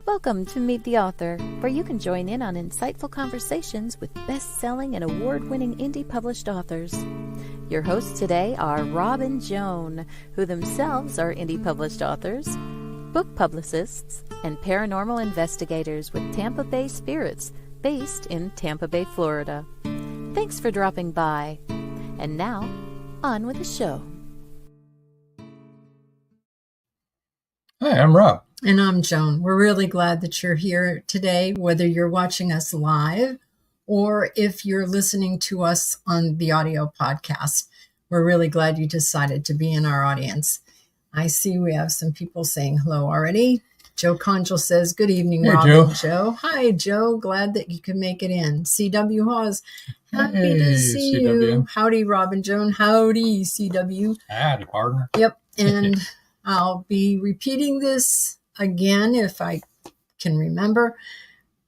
Welcome to Meet the Author, where you can join in on insightful conversations with best-selling and award-winning indie published authors. Your hosts today are Rob and Joan, who themselves are indie published authors, book publicists, and paranormal investigators with Tampa Bay Spirits, based in Tampa Bay, Florida. Thanks for dropping by. And now, on with the show. Hi, I'm Rob. And I'm Joan. We're really glad that you're here today, whether you're watching us live or if you're listening to us on the audio podcast. We're really glad you decided to be in our audience. I see we have some people saying hello already. Joe Conjal says, good evening, hey, Rob Joe. and Joe. Hi, Joe. Glad that you could make it in. C.W. Hawes, happy to see CW. you. Howdy, Rob and Joan. Howdy, C.W. Howdy, partner. Yep. And I'll be repeating this again, if I can remember.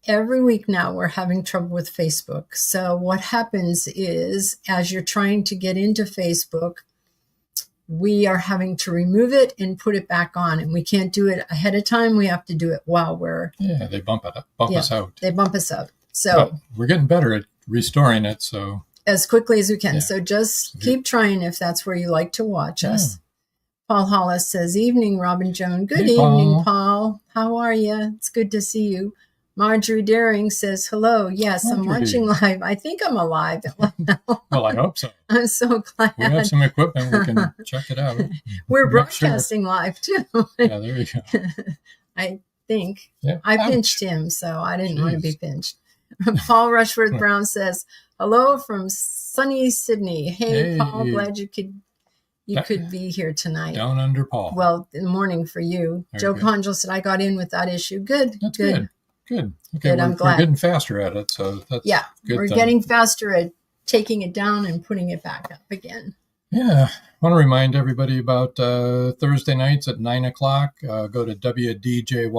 Every week now, we're having trouble with Facebook. So what happens is, as you're trying to get into Facebook, we are having to remove it and put it back on. And we can't do it ahead of time. We have to do it while we're... Yeah, they bump us out. They bump us out. So but we're getting better at restoring it. So as quickly as we can. Yeah. So just keep trying if that's where you like to watch us. Paul Hollis says, evening, Rob and Joan. Good Hey, evening, Paul. Paul. How are you? It's good to see you. Marjorie Daring says, hello. Yes, I'm Marjorie. watching live. I think I'm alive. well, I hope so. I'm so glad. We have some equipment. We can check it out. We're Make sure. broadcasting live, too. Yeah, there you go. I think. Yeah. I Ouch. pinched him, so I didn't want to be Jeez. pinched. Paul Rushworth Brown says, hello from sunny Sydney. Hey, Paul, glad you could be here tonight. Down under Paul. Well, in the morning for you. Very Joe good. Conjal said, I got in with that issue. Good. That's good. Good. Okay, Good, I'm we're glad. getting faster at it. So that's Yeah, good we're thing. getting faster at taking it down and putting it back up again. Yeah. I want to remind everybody about Thursday nights at 9 o'clock. Go to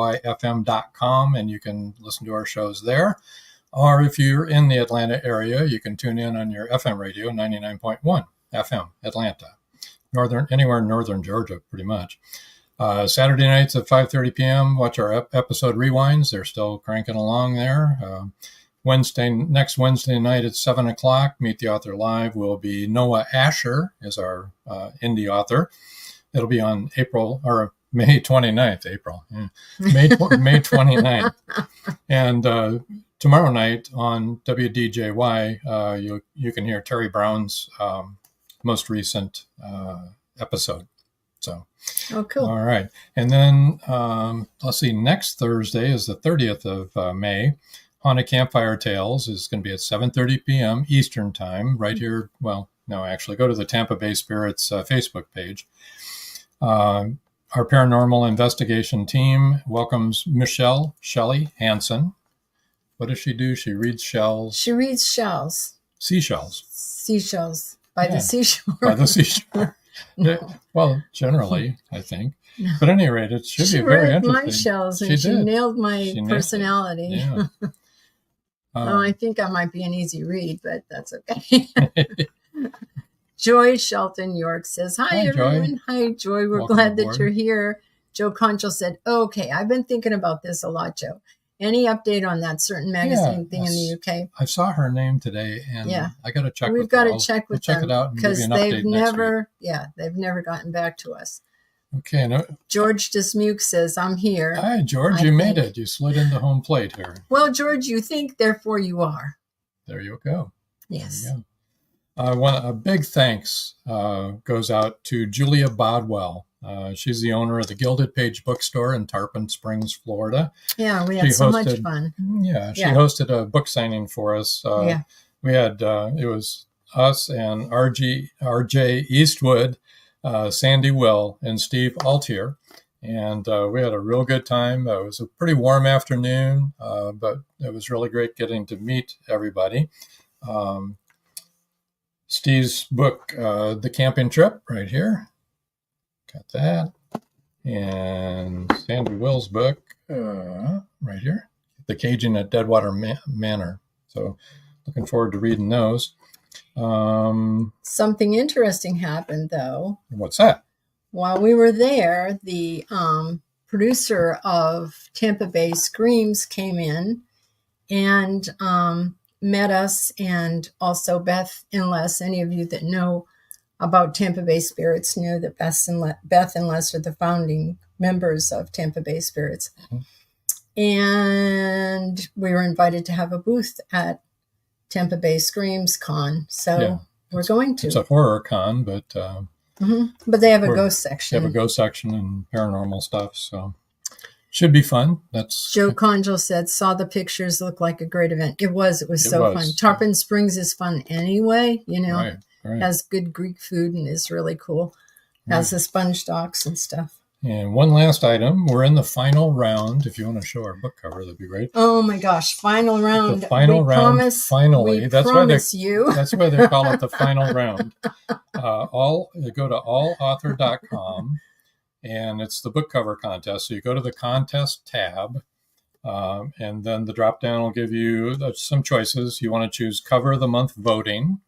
wdjyfm.com and you can listen to our shows there. Or if you're in the Atlanta area, you can tune in on your FM radio, 99.1 FM, Atlanta. Anywhere in northern Georgia, pretty much. Saturday nights at 5:30 p.m. Watch our episode rewinds. They're still cranking along there. Next Wednesday night at 7 o'clock, Meet the Author Live will be Noah Asher is our indie author. It'll be on May 29th, May 29th. And tomorrow night on WDJY, you can hear Terry Brown's most recent episode. So, Oh, cool. all right. And then, let's see, next Thursday is the 30th of May. Haunted Campfire Tales is going to be at 7:30 p.m. Eastern Time, right here. Well, no, actually, go to the Tampa Bay Spirits Facebook page. Our paranormal investigation team welcomes Michelle Shelley Hansen. What does she do? She reads shells. She reads shells. Seashells. Seashells by the seashore. By the seashore. No. Well, generally, I think. No. But at any rate, it should She be very read interesting. my shells and She she did. nailed my She nailed it. personality. Yeah. I think I might be an easy read, but that's okay. Joy Shelton York says, hi, Hi, Joy. everyone. Hi, Joy. We're Welcome glad aboard. that you're here. Joe Conchal said, okay, I've been thinking about this a lot, Joe. Any update on that certain magazine thing in the UK? I saw her name today, and I got to check. We've got to check with check them it out and give because you an update they've next week. never gotten back to us. Okay. No, George Dismuke says, I'm here. hi, George. You made it. You slid into home plate here. Well, George, you think, therefore you are. There you go. Yes. There you go. A big thanks goes out to Julia Bodwell. She's the owner of the Gilded Page Bookstore in Tarpon Springs, Florida. Yeah, we had so much fun. Yeah, she hosted a book signing for us. We had, it was us and R.J. Eastwood, Sandy Will, and Steve Altier. And we had a real good time. It was a pretty warm afternoon, but it was really great getting to meet everybody. Steve's book, The Camping Trip, right here. Got that. And Sandy Will's book, right here. The Caging at Deadwater Manor. So looking forward to reading those. Something interesting happened, though. What's that? While we were there, the producer of Tampa Bay Screams came in and met us, and also Beth and Les. Any of you that know about Tampa Bay Spirits know that Beth and Les are the founding members of Tampa Bay Spirits. Mm-hmm. And we were invited to have a booth at Tampa Bay Screams Con. So we're going to. It's a horror con, but... But they have a ghost section. They have a ghost section and paranormal stuff, so should be fun. That's Joe Conjo said, saw the pictures, looked like a great event. It was so fun. Tarpon Springs is fun anyway, you know. Right. Has good Greek food and is really cool. Has the sponge docks and stuff. And one last item. We're in the final round. If you want to show our book cover, that'd be great. Oh my gosh, final round. The final round. Finally. That's why they call it the final round. You go to allauthor.com and it's the book cover contest. So you go to the contest tab, and then the drop down will give you some choices. You want to choose cover of the month voting.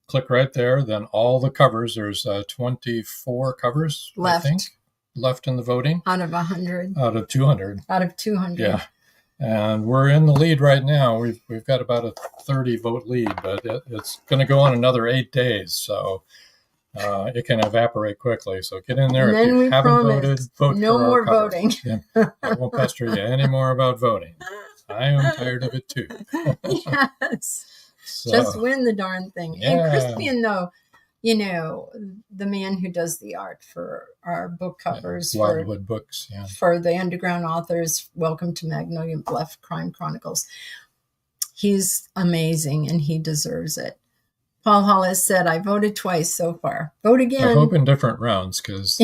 Click right there. Then all the covers. There's 24 covers left in the voting. Out of 100. Out of 200. Out of 200. Yeah. And we're in the lead right now. We've got about a 30 vote lead, but it's going to go on another 8 days. So it can evaporate quickly. So get in there. And if you haven't voted, vote no for more voting. Yeah, I won't pester you anymore about voting. I am tired of it too. Yes. So, just win the darn thing. Yeah. And Crispian, though, you know, the man who does the art for our book covers, Wildwood Books, for the underground authors, Welcome to Magnolia Bluff Crime Chronicles. He's amazing and he deserves it. Paul Hollis said, I voted twice so far. Vote again. I hope in different rounds, because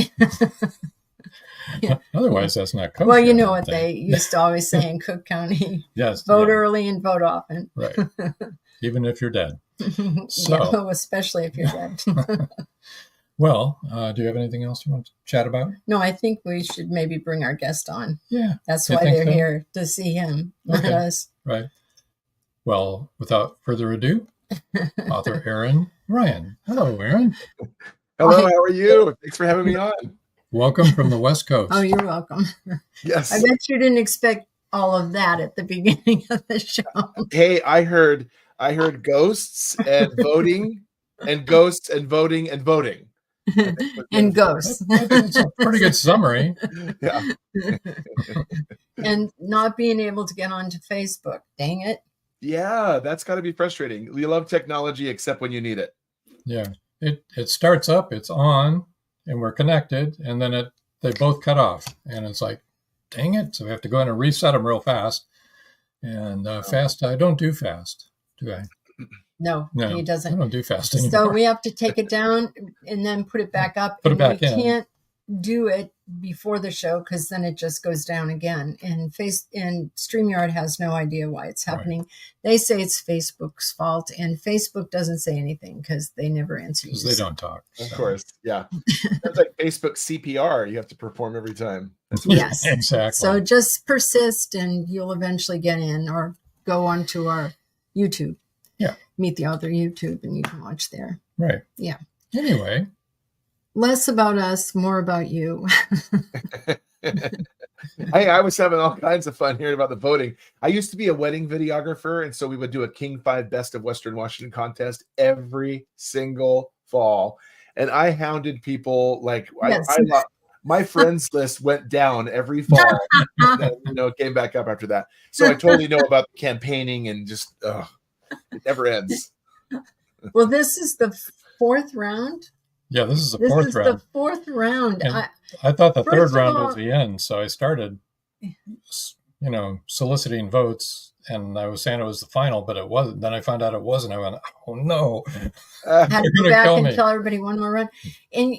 otherwise that's not kosher. Well, you know what they used to always say in Cook County. Yes. Vote early and vote often. Right. Even if you're dead. So, especially if you're dead. Well, do you have anything else you want to chat about? No, I think we should maybe bring our guest on. Yeah. That's why they're here, to see him, not us. Right. Well, without further ado, author Aaron Ryan. Hello, Aaron. Hello, how are you? Thanks for having me on. Welcome from the West Coast. Oh, you're welcome. Yes. I bet you didn't expect all of that at the beginning of the show. Hey, I heard ghosts and voting and ghosts and voting and voting. And ghosts. It's a pretty good summary. Yeah. And not being able to get onto Facebook. Dang it. Yeah, that's got to be frustrating. You love technology except when you need it. Yeah. It starts up, it's on, and we're connected, and then they both cut off. And it's like, dang it. So we have to go in and reset them real fast. And fast, I don't do fast, do I? No, he doesn't. I don't do fast anymore. So we have to take it down and then put it back up. Put it back in. We can't do it before the show because then it just goes down again. And StreamYard has no idea why it's happening. Right. They say it's Facebook's fault, and Facebook doesn't say anything because they never answer you. Because they don't talk. Of course, yeah. It's like Facebook CPR. You have to perform every time. Yes, exactly. So just persist, and you'll eventually get in, or go onto our YouTube. Yeah. Meet the Author YouTube, and you can watch there. Right. Yeah. Anyway. Less about us, more about you. I was having all kinds of fun hearing about the voting. I used to be a wedding videographer, and so we would do a King 5 Best of Western Washington contest every single fall. And I hounded people like, yes. my friends list went down every fall. And then, it came back up after that. So I totally know about campaigning and just, it never ends. Well, this is the fourth round. Yeah, this is the fourth round. The fourth round. I thought the third round was the end, so I started, soliciting votes, and I was saying it was the final, but it wasn't. Then I found out it wasn't. I went, oh no, have to go back and tell everybody one more run. And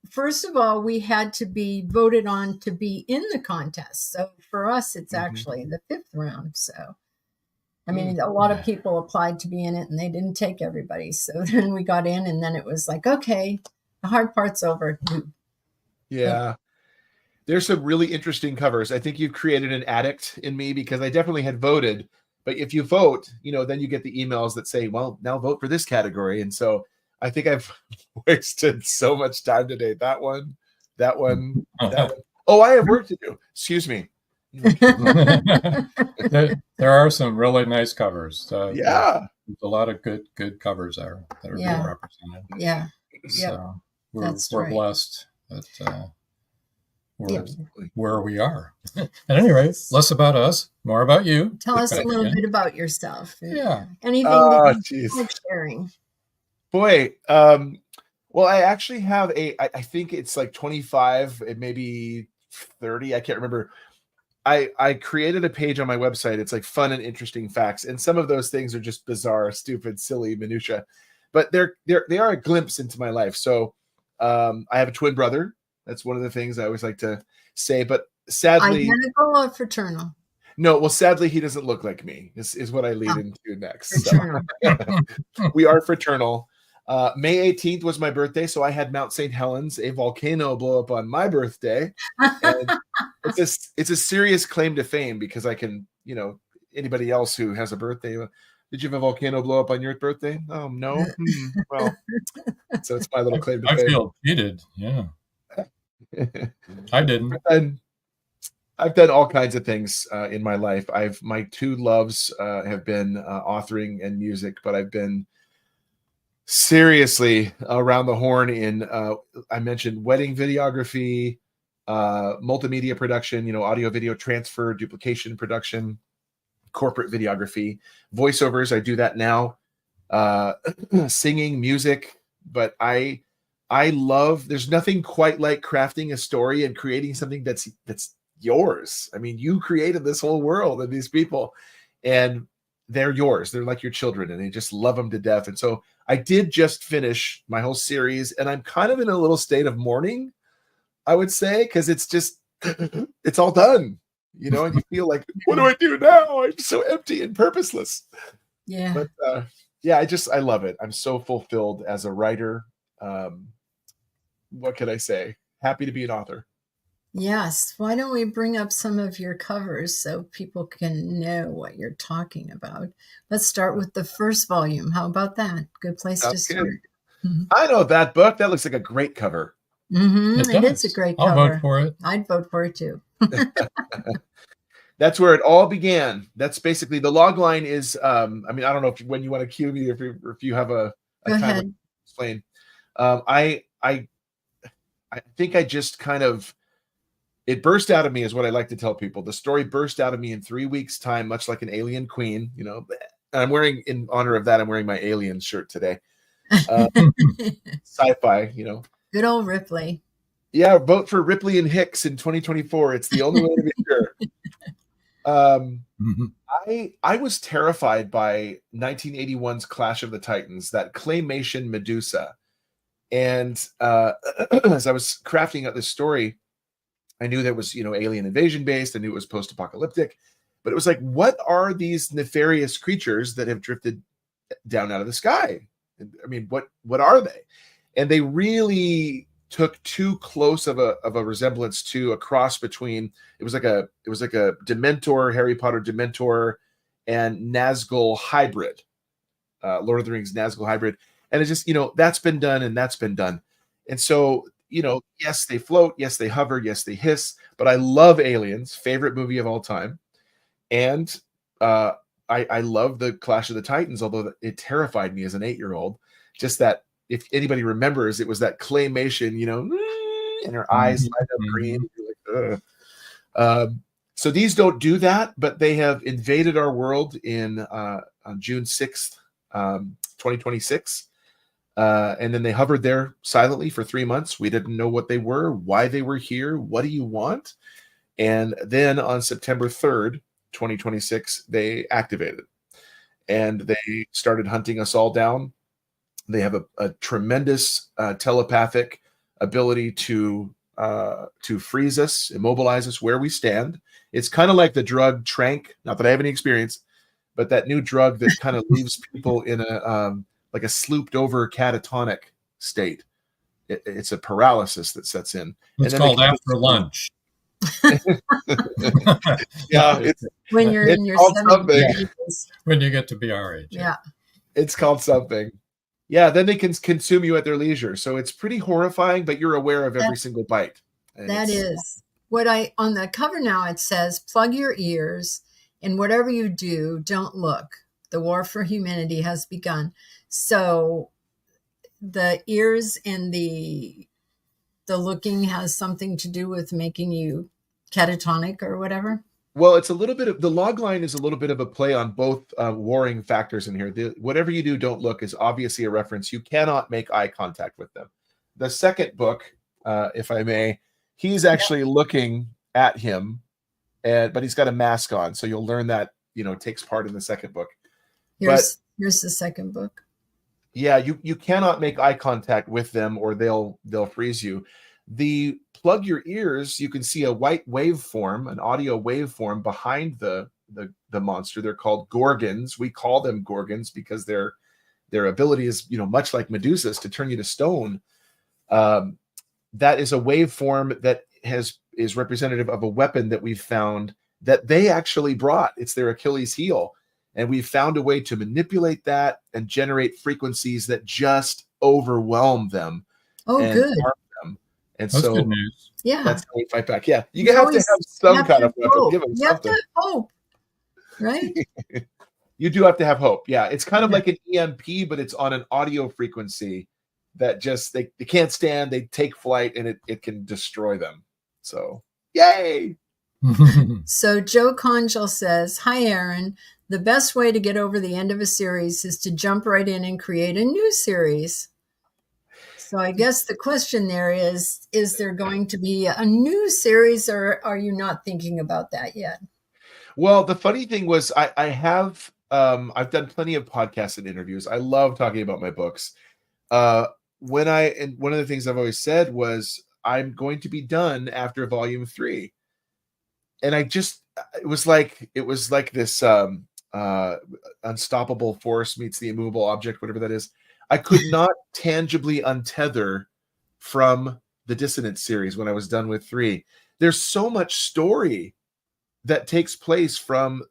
first of all, we had to be voted on to be in the contest. So for us, it's actually the fifth round. So. I mean, a lot of people applied to be in it and they didn't take everybody. So then we got in and then it was like, okay, the hard part's over. Yeah. There's some really interesting covers. I think you've created an addict in me because I definitely had voted. But if you vote, then you get the emails that say, well, now vote for this category. And so I think I've wasted so much time today. That one. Oh, I have work to do. Excuse me. There are some really nice covers. There's a lot of good covers there that are being represented. Yeah. So we're blessed that we're where we are. At any rate, less about us, more about you. Tell us a little bit about yourself. Yeah. Anything that you like sharing. Boy, well, I actually have I think it's like 25, it may be 30, I can't remember. I created a page on my website. It's like fun and interesting facts. And some of those things are just bizarre, stupid, silly minutia, but they are a glimpse into my life. So I have a twin brother. That's one of the things I always like to say, but sadly, identical or fraternal? No, well, sadly, he doesn't look like me is what I lead into next. So. We are fraternal. May 18th was my birthday, so I had Mount St. Helens, a volcano, blow up on my birthday. And it's a serious claim to fame because I can, anybody else who has a birthday, did you have a volcano blow up on your birthday? Oh, no. Well, so it's my little claim to fame. I feel cheated. Yeah. I didn't. I've done all kinds of things in my life. My two loves have been authoring and music, but I've been seriously around the horn in I mentioned wedding videography, multimedia production, audio video transfer, duplication production, corporate videography, voiceovers. I do that now, singing, music, but I love, there's nothing quite like crafting a story and creating something that's yours. I mean, you created this whole world and these people, and they're yours. They're like your children, and they just love them to death. And so I did just finish my whole series, and I'm kind of in a little state of mourning, I would say, because it's just, it's all done, and you feel like, what do I do now? I'm so empty and purposeless. Yeah. But I love it. I'm so fulfilled as a writer. What can I say? Happy to be an author. Yes. Why don't we bring up some of your covers so people can know what you're talking about? Let's start with the first volume. How about that? Good place to start. Mm-hmm. I know that book. That looks like a great cover. Mm-hmm. It is a great cover. I'll vote for it. I'd vote for it too. That's where it all began. That's basically the log line is, I don't know when you want to cue me, if you have a time to explain. I think I just kind of, it burst out of me is what I like to tell people. The story burst out of me in 3 weeks' time, much like an alien queen, and I'm wearing, in honor of that, I'm wearing my alien shirt today. Sci-fi, Good old Ripley. Yeah, vote for Ripley and Hicks in 2024. It's the only way to be sure. I was terrified by 1981's Clash of the Titans, that claymation Medusa. And as I was crafting out this story, I knew that was, alien invasion based. I knew it was post-apocalyptic, but it was like, what are these nefarious creatures that have drifted down out of the sky? I mean, what are they? And they really took too close of a resemblance to a cross between, it was like a Dementor, Harry Potter Dementor, and Nazgul hybrid, Lord of the Rings Nazgul hybrid. And it's just, that's been done and that's been done. And so, yes, they float, yes, they hover, yes, they hiss, but I love Aliens, favorite movie of all time. And I love the Clash of the Titans, although it terrified me as an 8-year-old. Just that, if anybody remembers, it was that claymation, and her eyes light up green. You're like, ugh. So these don't do that, but they have invaded our world on June 6th, 2026. And then they hovered there silently for 3 months. We didn't know what they were, why they were here, what do you want? And then on September 3rd, 2026, they activated. And they started hunting us all down. They have a tremendous telepathic ability to freeze us, immobilize us where we stand. It's kind of like the drug Trank, not that I have any experience, but that new drug that kind of leaves people in a like a slooped over catatonic state. It's a paralysis that sets in. It's called after lunch. Yeah, it's when you're in your 70s. When you get to be our age. Yeah. It's called something. Yeah, then they can consume you at their leisure. So it's pretty horrifying, but you're aware of every single bite. And that is what on the cover now, it says, plug your ears, and whatever you do, don't look. The war for humanity has begun. So the ears and the looking has something to do with making you catatonic or whatever. Well, it's a little bit of the log line is a little bit of a play on both warring factors in here. Whatever you do, don't look is obviously a reference. You cannot make eye contact with them. The second book, if I may, he's actually looking at him, but he's got a mask on. So you'll learn that, takes part in the second book. Here's the second book. Yeah, you cannot make eye contact with them or they'll freeze you. The plug your ears, you can see a white waveform, an audio waveform behind the monster. They're called gorgons. We call them gorgons because their ability is, much like Medusa's, to turn you to stone. That is a waveform that is representative of a weapon that we've found that they actually brought. It's their Achilles heel. And we've found a way to manipulate that and generate frequencies that just overwhelm them. Oh, and good. harm them. And That's so good news. Yeah. that's how we fight back. Yeah. You have to have some kind of weapon. Give them You have to something. have hope, right? You do have to have hope. Yeah. It's kind of like an EMP, but it's on an audio frequency that just they can't stand. They take flight and it can destroy them. So yay. So Joe Conjal says, hi, Aaron. The best way to get over the end of a series is to jump right in and create a new series. So I guess the question there is there going to be a new series, or are you not thinking about that yet? Well, the funny thing was I've done plenty of podcasts and interviews. I love talking about my books. And one of the things I've always said was I'm going to be done after volume 3. And it was like this unstoppable force meets the immovable object, whatever that is. I could not tangibly untether from the Dissonance series when I was done with 3. There's so much story that takes place from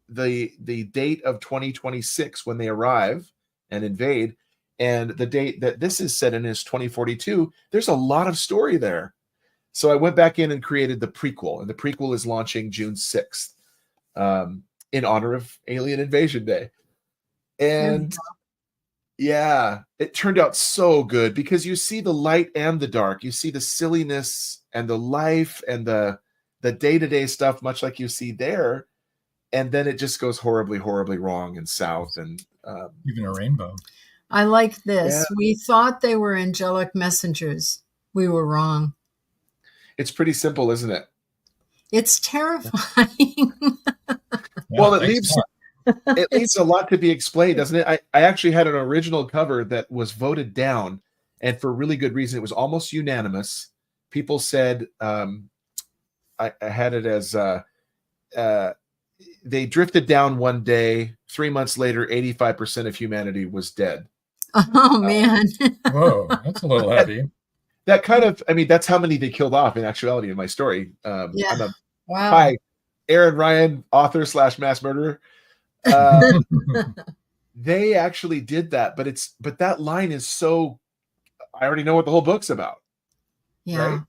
the date of 2026 when they arrive and invade, and the date that this is set in is 2042. There's a lot of story there. So I went back in and created the prequel, and the prequel is launching June 6th in honor of Alien Invasion Day. And yeah, it turned out so good because you see the light and the dark. You see the silliness and the life and the day-to-day stuff, much like you see there. And then it just goes horribly, horribly wrong and south. And even a rainbow. I like this. Yeah. We thought they were angelic messengers. We were wrong. It's pretty simple, isn't it? It's terrifying. Well, it leaves a lot to be explained, doesn't it? I actually had an original cover that was voted down, and for really good reason. It was almost unanimous. People said I had it as they drifted down one day. 3 months later, 85% of humanity was dead. Oh, man. Whoa, that's a little heavy. That kind of, that's how many they killed off in actuality in my story. Wow. Hi, Aaron Ryan, author / mass murderer. They actually did that, but that line is so, I already know what the whole book's about. Yeah.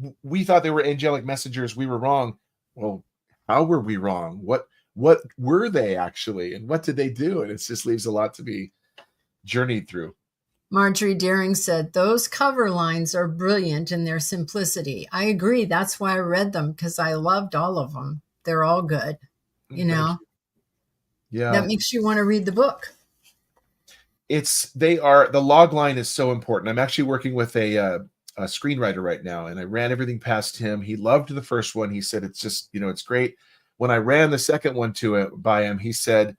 Right? We thought they were angelic messengers. We were wrong. Well, how were we wrong? What were they actually? And what did they do? And it just leaves a lot to be journeyed through. Marjorie Deering said, those cover lines are brilliant in their simplicity. I agree. That's why I read them, because I loved all of them. They're all good, you know. Yeah. That makes you want to read the book. The log line is so important. I'm actually working with a screenwriter right now, and I ran everything past him. He loved the first one. He said, it's just, it's great. When I ran the second one by him, he said,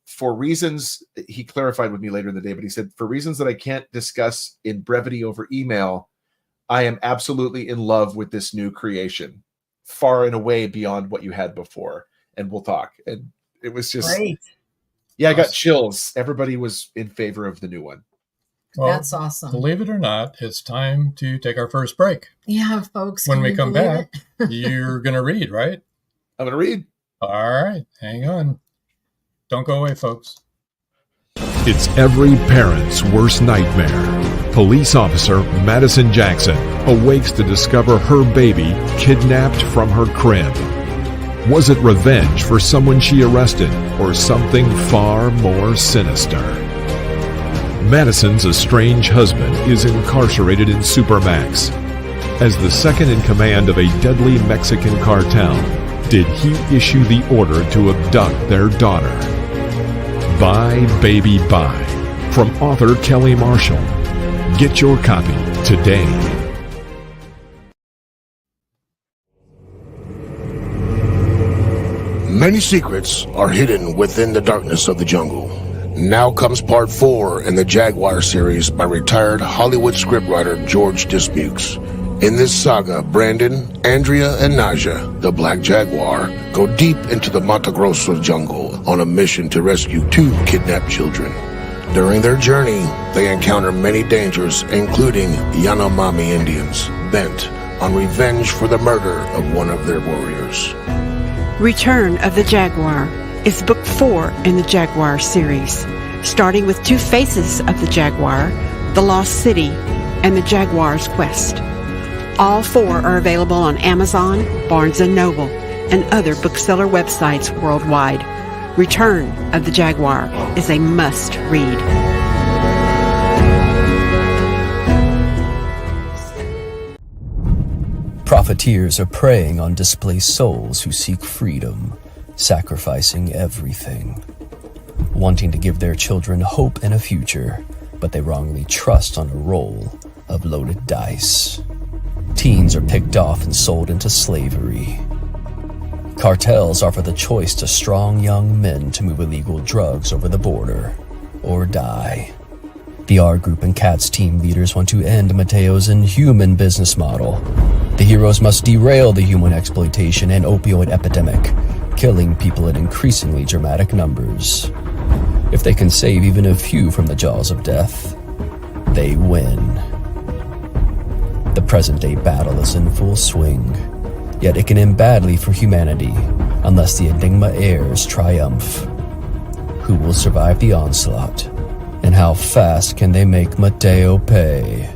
for reasons, he clarified with me later in the day, but he said, for reasons that I can't discuss in brevity over email, I am absolutely in love with this new creation, far and away beyond what you had before. And we'll talk. And it was just, great. Yeah, I got chills. Everybody was in favor of the new one. Well, that's awesome. Believe it or not, it's time to take our first break. Yeah, folks. When we come back, you're going to read, right? I'm going to read. All right. Hang on. Don't go away, folks. It's every parent's worst nightmare. Police officer Madison Jackson awakes to discover her baby kidnapped from her crib. Was it revenge for someone she arrested, or something far more sinister? Madison's estranged husband is incarcerated in Supermax. As the second in command of a deadly Mexican cartel, did he issue the order to abduct their daughter? Bye, Baby, Bye, from author Kelly Marshall. Get your copy today. Many secrets are hidden within the darkness of the jungle. Now comes part 4 in the Jaguar series by retired Hollywood scriptwriter George Dismukes. In this saga, Brandon, Andrea, and Naja, the Black Jaguar, go deep into the Mato Grosso jungle on a mission to rescue 2 kidnapped children. During their journey, they encounter many dangers, including Yanomami Indians, bent on revenge for the murder of one of their warriors. Return of the Jaguar is book 4 in the Jaguar series, starting with 2 faces of the Jaguar, the Lost City, and the Jaguar's Quest. All 4 are available on Amazon, Barnes & Noble, and other bookseller websites worldwide. Return of the Jaguar is a must-read. Profiteers are preying on displaced souls who seek freedom, sacrificing everything. Wanting to give their children hope and a future, but they wrongly trust on a roll of loaded dice. Teens are picked off and sold into slavery. Cartels offer the choice to strong young men to move illegal drugs over the border or die. The R Group and CATS team leaders want to end Mateo's inhuman business model. The heroes must derail the human exploitation and opioid epidemic, killing people in increasingly dramatic numbers. If they can save even a few from the jaws of death, they win. The present-day battle is in full swing, yet it can end badly for humanity unless the Enigma heirs triumph. Who will survive the onslaught, and how fast can they make Mateo pay?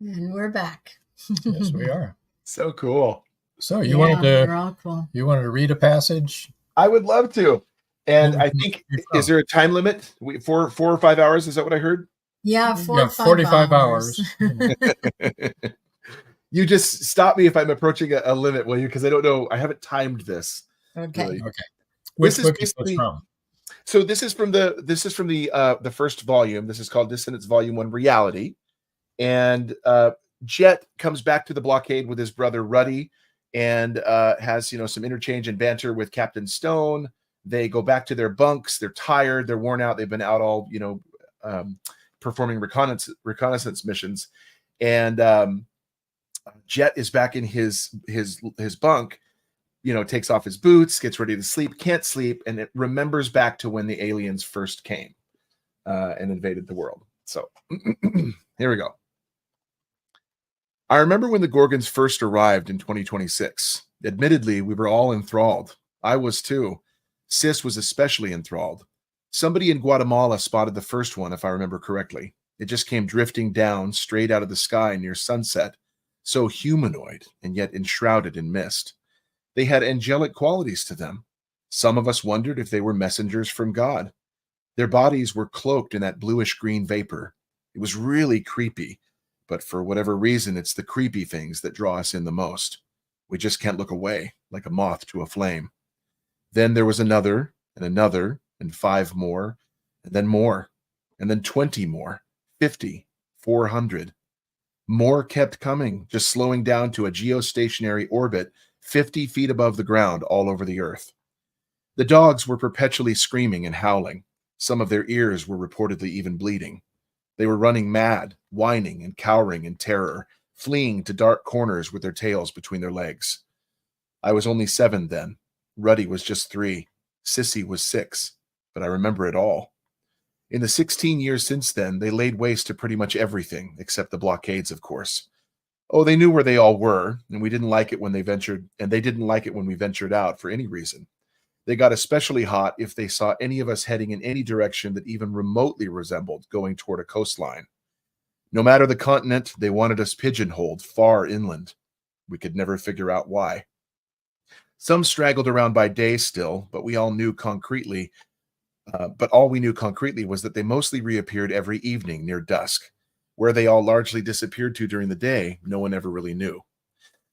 And we're back. Yes, we are. So cool. So you wanted they're all cool. to read a passage? I would love to. And I think, is there a time limit? 4 or 5 hours? Is that what I heard? Yeah, 45 hours. You just stop me if I'm approaching a limit, will you? Because I don't know. I haven't timed this. Okay. Really. Okay. Which book is this from? So this is from the first volume. This is called Dissonance Volume 1 Reality. And Jet comes back to the blockade with his brother Ruddy and has some interchange and banter with Captain Stone. They go back to their bunks. They're tired. They're worn out. They've been out all performing reconnaissance missions, and Jet is back in his bunk. Takes off his boots, gets ready to sleep, can't sleep, and it remembers back to when the aliens first came and invaded the world. So here we go. I remember when the Gorgons first arrived in 2026. Admittedly, we were all enthralled. I was too. Sis was especially enthralled. Somebody in Guatemala spotted the first one, if I remember correctly. It just came drifting down straight out of the sky near sunset, so humanoid and yet enshrouded in mist. They had angelic qualities to them. Some of us wondered if they were messengers from God. Their bodies were cloaked in that bluish-green vapor. It was really creepy, but for whatever reason, it's the creepy things that draw us in the most. We just can't look away, like a moth to a flame. Then there was another, and 5 more, and then 20 more, 50, 400. More kept coming, just slowing down to a geostationary orbit 50 feet above the ground all over the earth. The dogs were perpetually screaming and howling. Some of their ears were reportedly even bleeding. They were running mad, whining and cowering in terror, fleeing to dark corners with their tails between their legs. I was only 7 then. Ruddy was just 3. Sissy was 6. But I remember it all. In the 16 years since then, they laid waste to pretty much everything, except the blockades, of course. Oh, they knew where they all were, and we didn't like it when they didn't like it when we ventured out for any reason. They got especially hot if they saw any of us heading in any direction that even remotely resembled going toward a coastline. No matter the continent, they wanted us pigeonholed far inland. We could never figure out why. Some straggled around by day still, but all we knew concretely was that they mostly reappeared every evening near dusk. Where they all largely disappeared to during the day, no one ever really knew.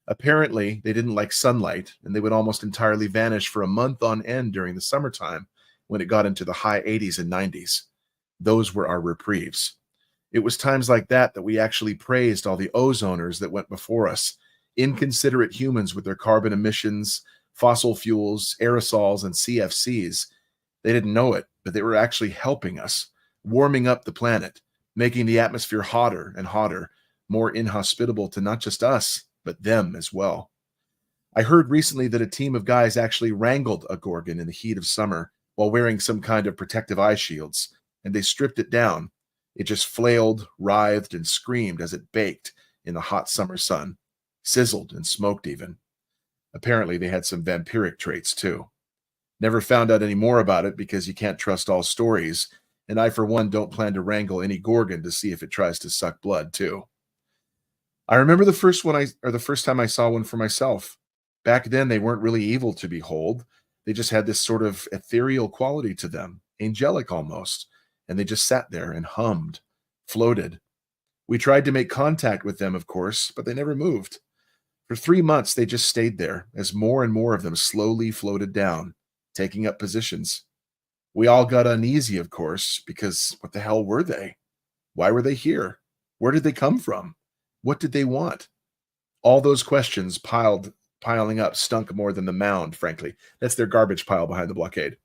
Apparently, they didn't like sunlight, and they would almost entirely vanish for a month on end during the summertime when it got into the high 80s and 90s. Those were our reprieves. It was times like that we actually praised all the ozoners that went before us, inconsiderate humans with their carbon emissions, fossil fuels, aerosols, and CFCs. They didn't know it, but they were actually helping us, warming up the planet, making the atmosphere hotter and hotter, more inhospitable to not just us, but them as well. I heard recently that a team of guys actually wrangled a gorgon in the heat of summer while wearing some kind of protective eye shields, and they stripped it down. It just flailed, writhed, and screamed as it baked in the hot summer sun, sizzled and smoked even. Apparently they had some vampiric traits too. Never found out any more about it because you can't trust all stories, and I for one don't plan to wrangle any gorgon to see if it tries to suck blood too. I remember the first time I saw one for myself. Back then, they weren't really evil to behold. They just had this sort of ethereal quality to them, angelic almost, and they just sat there and hummed, floated. We tried to make contact with them, of course, but they never moved. For 3 months, they just stayed there as more and more of them slowly floated down, taking up positions. We all got uneasy, of course, because what the hell were they? Why were they here? Where did they come from? What did they want? All those questions piling up stunk more than the mound, frankly. That's their garbage pile behind the blockade.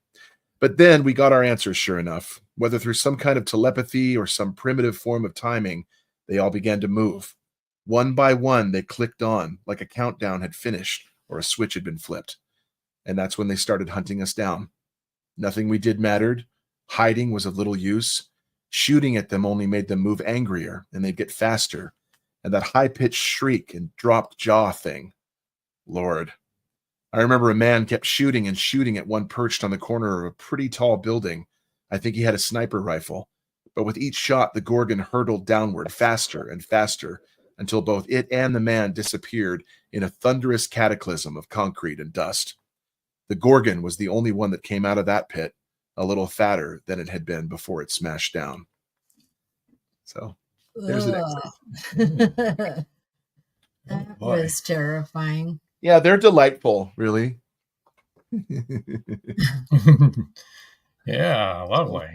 But then we got our answers, sure enough. Whether through some kind of telepathy or some primitive form of timing, they all began to move. One by one, they clicked on, like a countdown had finished or a switch had been flipped. And that's when they started hunting us down. Nothing we did mattered. Hiding was of little use. Shooting at them only made them move angrier, and they'd get faster. And that high-pitched shriek and dropped jaw thing. Lord. I remember a man kept shooting and shooting at one perched on the corner of a pretty tall building. I think he had a sniper rifle. But with each shot, the gorgon hurtled downward faster and faster until both it and the man disappeared in a thunderous cataclysm of concrete and dust. The gorgon was the only one that came out of that pit, a little fatter than it had been before it smashed down. So there's an exit. That was terrifying. Yeah, they're delightful, really. Yeah, lovely.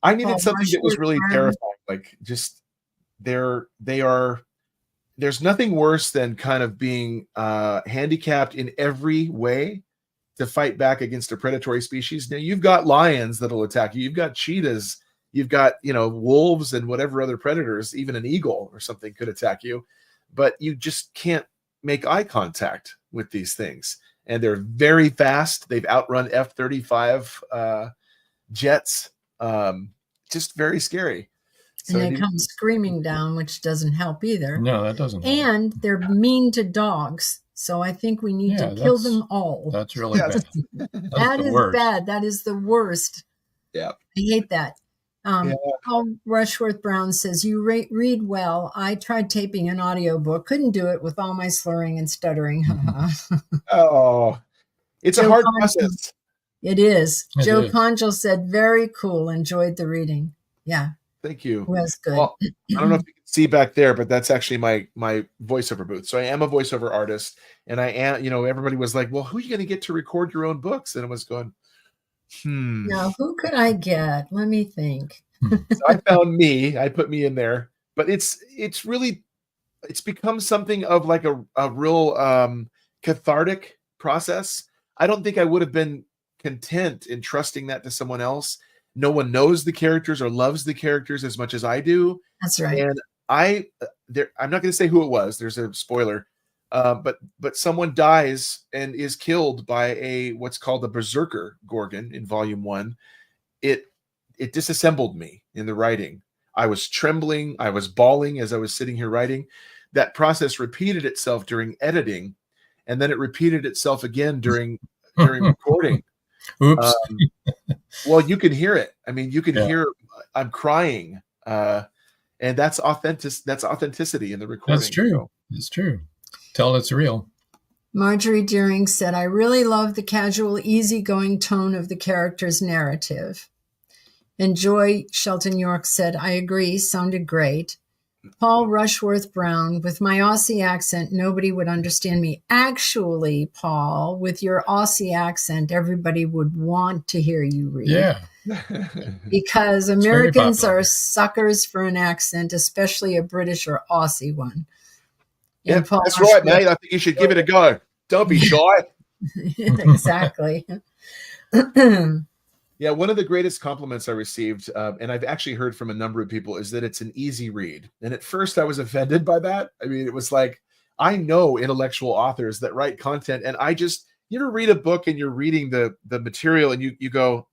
I needed something that was really terrifying. Like, just there's nothing worse than kind of being handicapped in every way to fight back against a predatory species. Now, you've got lions that'll attack you. You've got cheetahs. You've got, wolves and whatever other predators, even an eagle or something could attack you. But you just can't make eye contact with these things. And they're very fast. They've outrun F-35 jets. Just very scary. And they come screaming down, which doesn't help either. No, that doesn't help. And they're mean to dogs. So I think we need to kill them all. That's really bad. That is bad. That is the worst. Yeah. I hate that. Yeah. Paul Rushworth Brown says, you read well. I tried taping an audiobook. Couldn't do it with all my slurring and stuttering. Oh, it's a hard process. It is. Joe Conjal said, very cool. Enjoyed the reading. Yeah. Thank you. It was good. Well, I don't know if you can see back there, but that's actually my voiceover booth. So I am a voiceover artist, and I am, everybody was like, well, who are you going to get to record your own books? And I was going, Now, who could I get? Let me think. So I found me. I put me in there, but it's become something of like a real cathartic process. I don't think I would have been content in trusting that to someone else. No one knows the characters or loves the characters as much as I do. That's right. And I'm not going to say who it was. There's a spoiler. But someone dies and is killed by what's called a berserker gorgon in volume 1. It disassembled me in the writing. I was trembling. I was bawling as I was sitting here writing. That process repeated itself during editing, and then it repeated itself again during recording. Oops. Well, you can hear it. I mean, you can hear I'm crying, and that's authentic. That's authenticity in the recording. That's true. It's true. Tell it's real. Marjorie Deering said, I really love the casual, easygoing tone of the character's narrative. And Joy Shelton York said, I agree, sounded great. Paul Rushworth Brown, with my Aussie accent, nobody would understand me. Actually, Paul, with your Aussie accent, everybody would want to hear you read. Yeah. Because Americans are suckers for an accent, especially a British or Aussie one. Yeah, that's right, mate. I think you should give it a go. Don't be shy. Exactly. Yeah, one of the greatest compliments I received, and I've actually heard from a number of people, is that it's an easy read. And at first I was offended by that. I mean, it was like, I know intellectual authors that write content, and you ever read a book and you're reading the material and you go,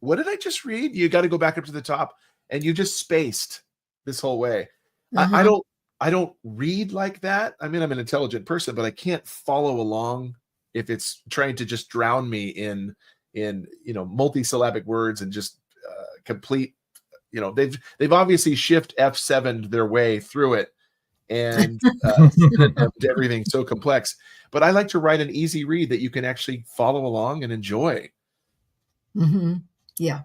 what did I just read? You got to go back up to the top, and you just spaced this whole way. I don't read like that. I mean, I'm an intelligent person, but I can't follow along if it's trying to just drown me in multisyllabic words and just complete. They've obviously shift F7'd their way through it and everything so complex. But I like to write an easy read that you can actually follow along and enjoy. Mm-hmm. Yeah.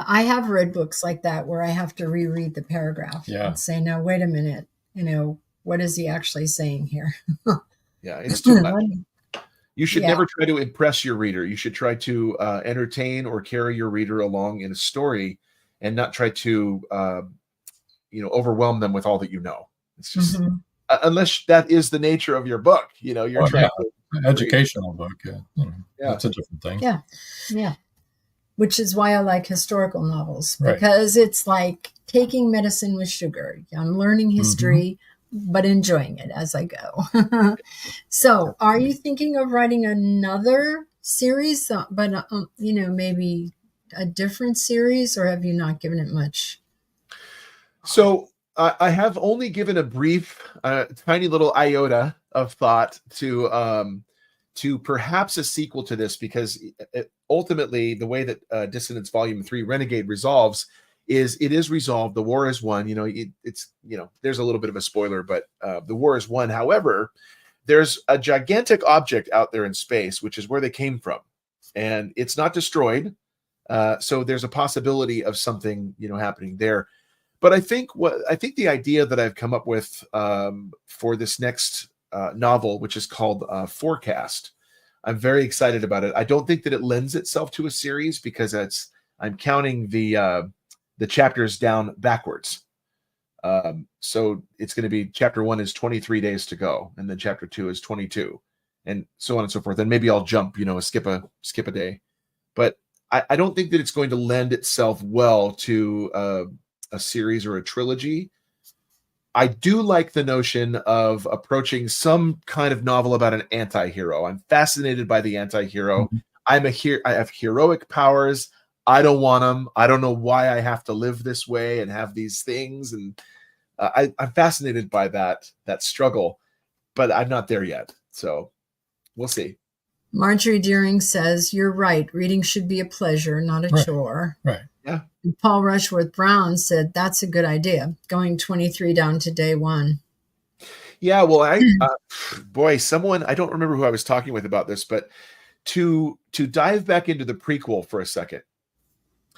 I have read books like that where I have to reread the paragraph and say, no, wait a minute. What is he actually saying here? Yeah, it's too much. You should never try to impress your reader. You should try to entertain or carry your reader along in a story, and not try to, overwhelm them with all that you know. It's just unless that is the nature of your book. You're trying to educational book. That's a different thing. Yeah. Which is why I like historical novels, because it's like taking medicine with sugar. I'm learning history. But enjoying it as I go. So are you thinking of writing another series, but, maybe a different series, or have you not given it much? So I have only given a brief, tiny little iota of thought to perhaps a sequel to this, because ultimately the way that Dissonance Volume 3 Renegade resolves is it is resolved. The war is won. It's there's a little bit of a spoiler, but the war is won. However, there's a gigantic object out there in space, which is where they came from, and it's not destroyed. So there's a possibility of something happening there. But I think the idea that I've come up with for this next novel, which is called Forecast, I'm very excited about it. I don't think that it lends itself to a series because I'm counting the chapters down backwards. So it's going to be chapter 1 is 23 days to go, and then chapter 2 is 22, and so on and so forth. And maybe I'll jump, skip a day. But I don't think that it's going to lend itself well to a series or a trilogy. I do like the notion of approaching some kind of novel about an anti-hero. I'm fascinated by the anti-hero. I have heroic powers. I don't want them. I don't know why I have to live this way and have these things. And I'm fascinated by that struggle, but I'm not there yet. So we'll see. Marjorie Deering says, you're right. Reading should be a pleasure, not a chore. Right. Yeah. And Paul Rushworth Brown said, that's a good idea. Going 23 down to day 1. Yeah. Well, boy, someone, I don't remember who I was talking with about this, but to dive back into the prequel for a second.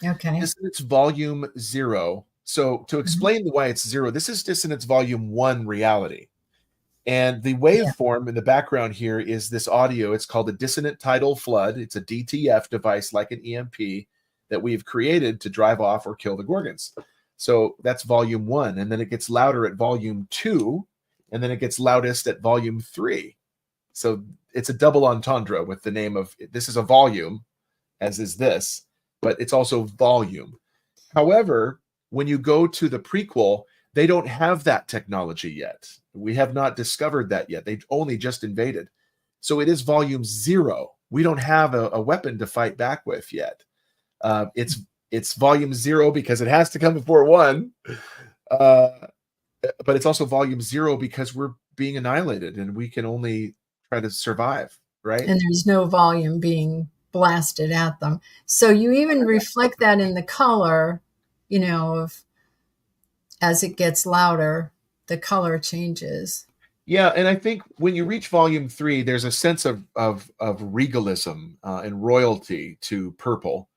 Okay. Dissonance Volume 0. So to explain why it's 0, this is Dissonance Volume 1 reality. And the waveform in the background here is this audio. It's called a dissonant tidal flood. It's a DTF device like an EMP that we've created to drive off or kill the Gorgons. So that's Volume 1. And then it gets louder at Volume 2. And then it gets loudest at Volume 3. So it's a double entendre with the name of, this is a volume, as is this, but it's also volume. However, when you go to the prequel, they don't have that technology yet. We have not discovered that yet. They've only just invaded. So it is Volume 0. We don't have a weapon to fight back with yet. It's Volume 0 because it has to come before 1. But it's also Volume 0 because we're being annihilated and we can only try to survive, right? And there's no volume being blasted at them. So you even reflect that in the color, as it gets louder, the color changes. Yeah, and I think when you reach Volume 3, there's a sense of regalism and royalty to purple.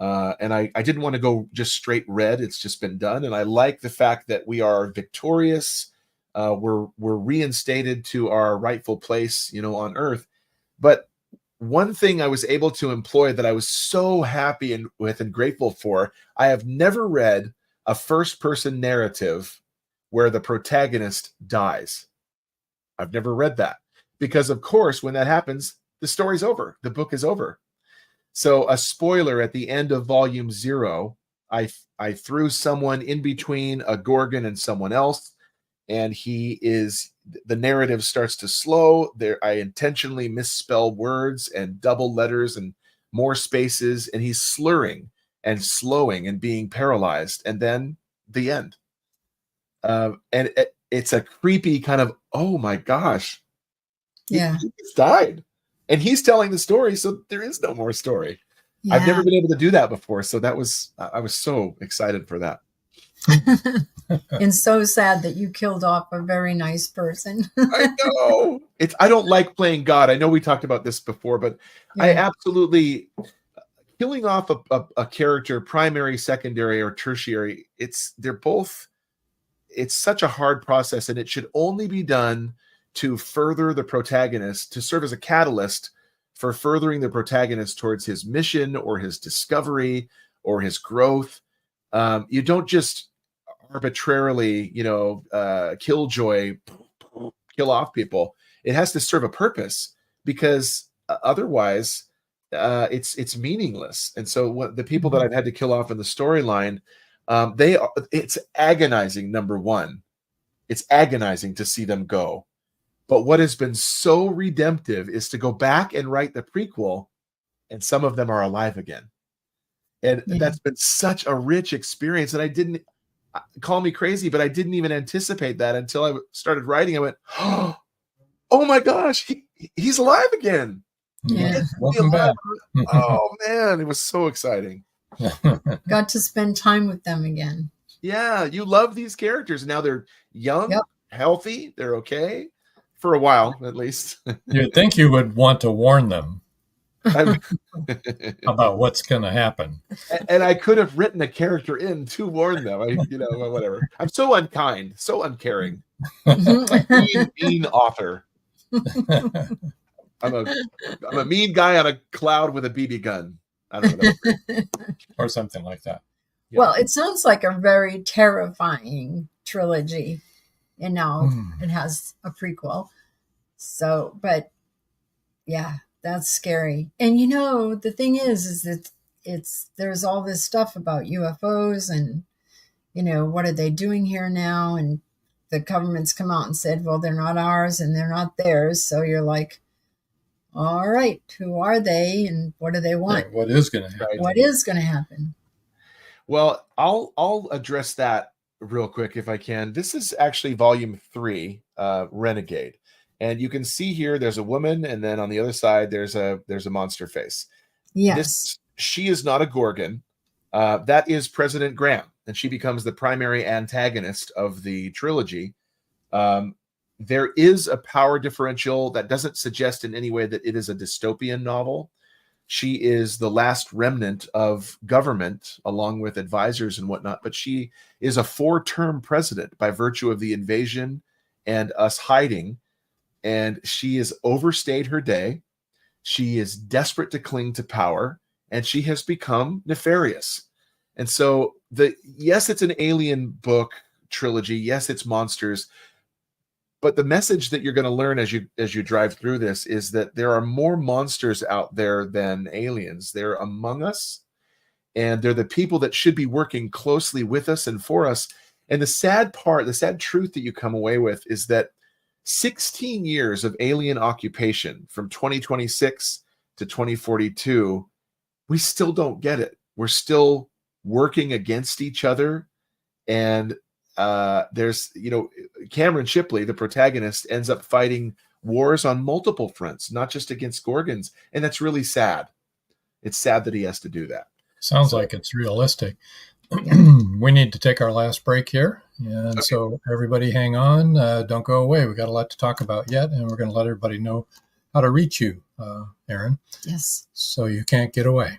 And I didn't want to go just straight red. It's just been done. And I like the fact that we are victorious. We're reinstated to our rightful place, on Earth. But one thing I was able to employ that I was so happy with and grateful for, I have never read a first-person narrative where the protagonist dies. I've never read that because, of course, when that happens, the story's over. The book is over. So a spoiler at the end of Volume 0, I threw someone in between a Gorgon and someone else, and the narrative starts to slow. I intentionally misspell words and double letters and more spaces, and he's slurring and slowing and being paralyzed, and then the end. And it's a creepy kind of, oh my gosh, yeah, he just died. And he's telling the story, so there is no more story. Yeah. I've never been able to do that before, so I was so excited for that. And so sad that you killed off a very nice person. I know. I don't like playing God. I know we talked about this before, but Yeah. I absolutely killing off a character, primary, secondary, or tertiary. It's such a hard process, and it should only be done to further the protagonist, to serve as a catalyst for furthering the protagonist towards his mission or his discovery or his growth. You don't just arbitrarily, killjoy, kill off people. It has to serve a purpose, because otherwise it's meaningless. And so the people that I've had to kill off in the storyline, it's agonizing. Number one, it's agonizing to see them go. But what has been so redemptive is to go back and write the prequel, and some of them are alive again. And that's been such a rich experience. And I didn't, call me crazy, but I didn't even anticipate that until I started writing. I went, oh my gosh, he's alive again. Yeah. Welcome back. Oh man, it was so exciting. Got to spend time with them again. Yeah, you love these characters. Now they're young, healthy, they're okay. For a while, at least. You'd think you would want to warn them about what's going to happen. And I could have written a character in to warn them. Whatever. I'm so unkind, so uncaring. mean author. I'm a mean guy on a cloud with a BB gun. I don't know. Or something like that. Yeah. Well, it sounds like a very terrifying trilogy. And now it has a prequel. So, but yeah, that's scary. And the thing is that there's all this stuff about UFOs and, what are they doing here now? And the government's come out and said, well, they're not ours and they're not theirs. So you're like, all right, who are they and what do they want? Right, what is going to happen? What is going to happen? Well, I'll address that real quick if I can. This is actually Volume 3, Renegade. And you can see here there's a woman, and then on the other side there's a monster face. Yes. She is not a Gorgon. That is President Graham, and she becomes the primary antagonist of the trilogy. There is a power differential that doesn't suggest in any way that it is a dystopian novel. She is the last remnant of government, along with advisors and whatnot, but she is a 4-term president by virtue of the invasion and us hiding. And she has overstayed her day. She is desperate to cling to power, and she has become nefarious. And so, yes, it's an alien book trilogy. Yes, it's monsters. But the message that you're going to learn as you drive through this is that there are more monsters out there than aliens. They're among us, and they're the people that should be working closely with us and for us. And the sad truth that you come away with is that 16 years of alien occupation from 2026 to 2042, we still don't get it. We're still working against each other. And there's, Cameron Shipley, the protagonist, ends up fighting wars on multiple fronts, not just against Gorgons. And that's really sad. It's sad that he has to do that. Sounds like it's realistic. We need to take our last break here. And okay. So everybody hang on. Don't go away. We've got a lot to talk about yet. And we're going to let everybody know how to reach you, Erin. Yes. So you can't get away.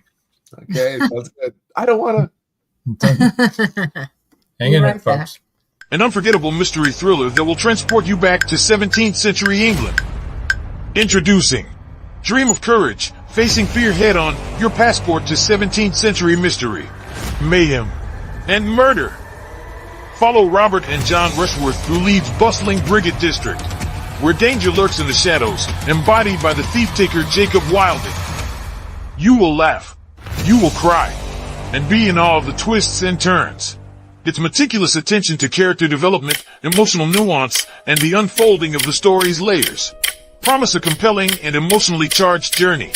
Okay. That's good. I don't want to. Hang in there, folks. An unforgettable mystery thriller that will transport you back to 17th century England. Introducing Dream of Courage, facing fear head on, your passport to 17th century mystery, mayhem, and murder. Follow Robert and John Rushworth through Leeds' bustling Briggate district, where danger lurks in the shadows, embodied by the thief-taker Jacob Wilding. You will laugh, you will cry, and be in awe of the twists and turns. Its meticulous attention to character development, emotional nuance, and the unfolding of the story's layers promise a compelling and emotionally charged journey.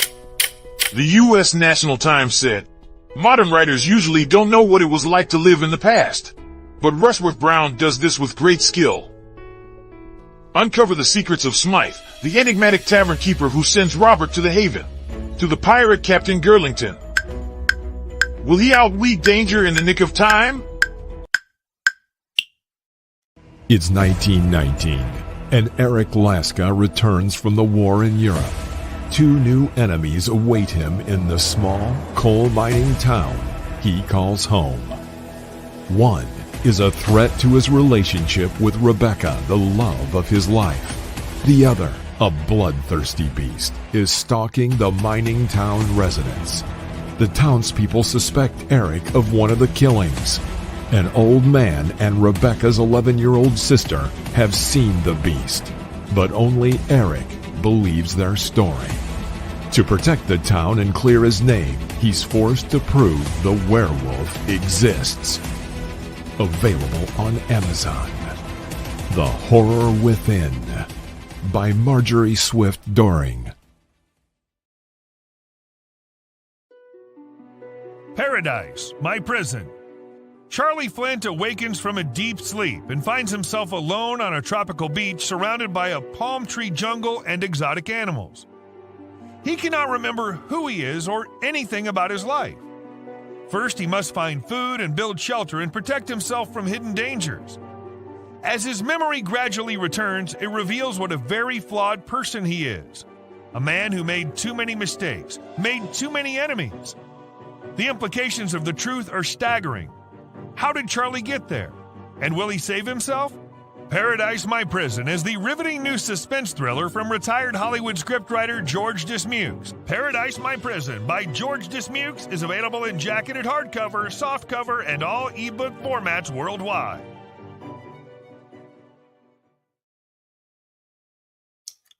The U.S. National Times said, "Modern writers usually don't know what it was like to live in the past, but Rushworth Brown does this with great skill." Uncover the secrets of Smythe, the enigmatic tavern keeper who sends Robert to the Haven, to the pirate Captain Girlington. Will he outweed danger in the nick of time? It's 1919, and Eric Laska returns from the war in Europe. 2 new enemies await him in the small, coal-mining town he calls home. One is a threat to his relationship with Rebecca, the love of his life. The other, a bloodthirsty beast, is stalking the mining town residents. The townspeople suspect Eric of one of the killings. An old man and Rebecca's 11-year-old sister have seen the beast, but only Eric believes their story. To protect the town and clear his name, he's forced to prove the werewolf exists. Available on Amazon. The Horror Within by Marjorie Swift Doring. Paradise, my prison. Charlie Flint awakens from a deep sleep and finds himself alone on a tropical beach surrounded by a palm tree jungle and exotic animals. He cannot remember who he is or anything about his life. First, he must find food and build shelter and protect himself from hidden dangers. As his memory gradually returns, it reveals what a very flawed person he is. A man who made too many mistakes, made too many enemies. The implications of the truth are staggering. How did Charlie get there? And will he save himself? Paradise, My Prison is the riveting new suspense thriller from retired Hollywood scriptwriter George Dismukes. Paradise, My Prison by George Dismukes is available in jacketed hardcover, softcover, and all ebook formats worldwide.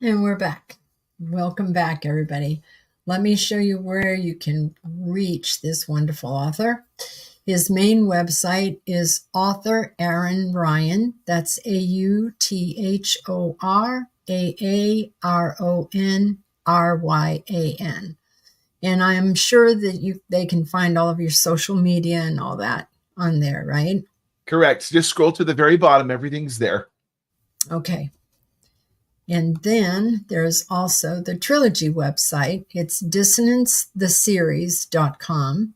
And we're back. Welcome back, everybody. Let me show you where you can reach this wonderful author. His main website is author Aaron Ryan. That's AuthorAaronRyan. And I'm sure that they can find all of your social media and all that on there, right? Correct. Just scroll to the very bottom. Everything's there. Okay. And then there's also the trilogy website. It's dissonancetheseries.com.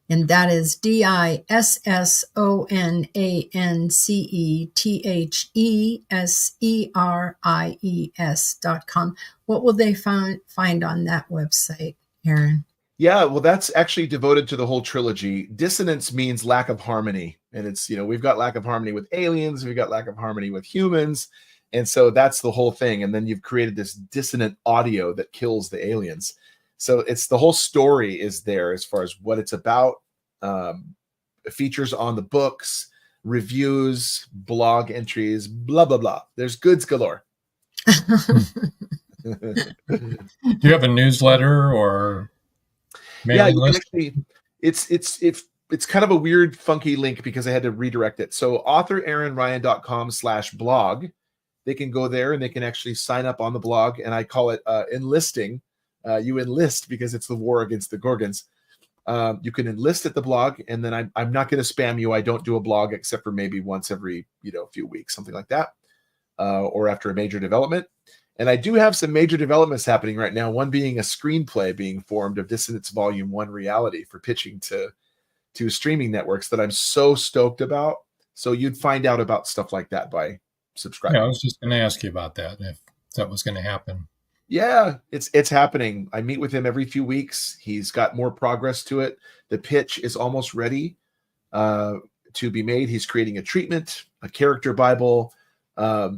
And that is DISSONANCETHESERIES.com. What will they find on that website, Aaron? Yeah, well, that's actually devoted to the whole trilogy. Dissonance means lack of harmony. And it's, we've got lack of harmony with aliens, we've got lack of harmony with humans. And so that's the whole thing. And then you've created this dissonant audio that kills the aliens. So it's the whole story is there as far as what it's about, features on the books, reviews, blog entries, blah, blah, blah. There's goods galore. Do you have a newsletter or mailing list? Actually, it's kind of a weird, funky link because I had to redirect it. So authoraaronryan.com/blog. They can go there and they can actually sign up on the blog. And I call it enlisting. You enlist because it's the war against the Gorgons. You can enlist at the blog, and then I'm not going to spam you. I don't do a blog except for maybe once every few weeks, something like that, or after a major development. And I do have some major developments happening right now. One being a screenplay being formed of Dissonance Volume 1 Reality for pitching to streaming networks that I'm so stoked about. So you'd find out about stuff like that by subscribing. Yeah, I was just going to ask you about that, if that was going to happen. Yeah, it's happening. I meet with him every few weeks. He's got more progress to it. The pitch is almost ready to be made. He's creating a treatment, a character Bible.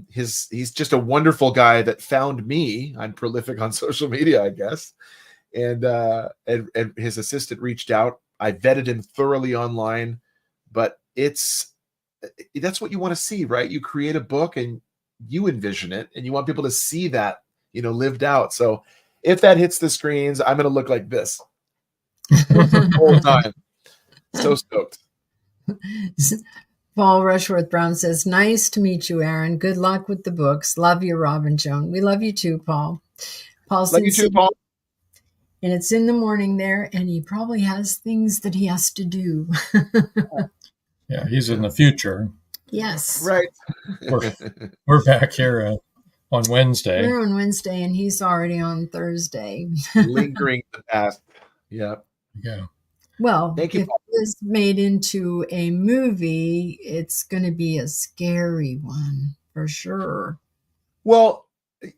He's just a wonderful guy that found me. I'm prolific on social media, I guess. And his assistant reached out. I vetted him thoroughly online, but that's what you want to see, right? You create a book and you envision it, and you want people to see that, lived out. So if that hits the screens, I'm going to look like this the whole time. So stoked. Paul Rushworth Brown says, nice to meet you, Aaron. Good luck with the books. Love you, Rob and Joan. We love you too, Paul. Love you too, Paul. And it's in the morning there, and he probably has things that he has to do. Yeah, he's in the future. Yes. Right. We're back here on Wednesday. We're on Wednesday, and he's already on Thursday. Lingering the past. Yeah. Yeah. Well, thank you, if it is made into a movie, it's going to be a scary one for sure. Well,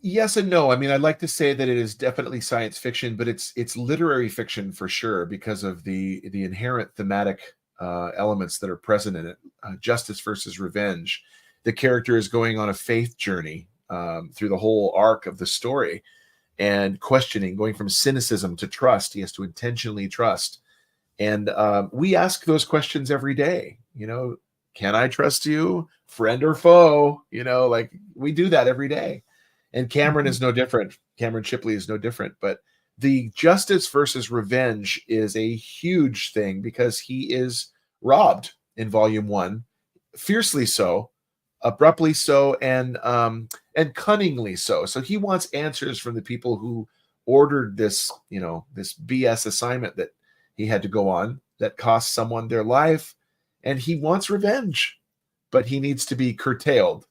yes and no. I mean, I'd like to say that it is definitely science fiction, but it's literary fiction for sure because of the inherent thematic elements that are present in it. Justice versus revenge. The character is going on a faith journey through the whole arc of the story and questioning, going from cynicism to trust. He has to intentionally trust. And we ask those questions every day. Can I trust you, friend or foe? Like we do that every day. And Cameron is no different. Cameron Shipley is no different. But the justice versus revenge is a huge thing because he is robbed in Volume 1, fiercely so, abruptly so, and cunningly so. So he wants answers from the people who ordered this, this BS assignment that he had to go on that cost someone their life, and he wants revenge, but he needs to be curtailed,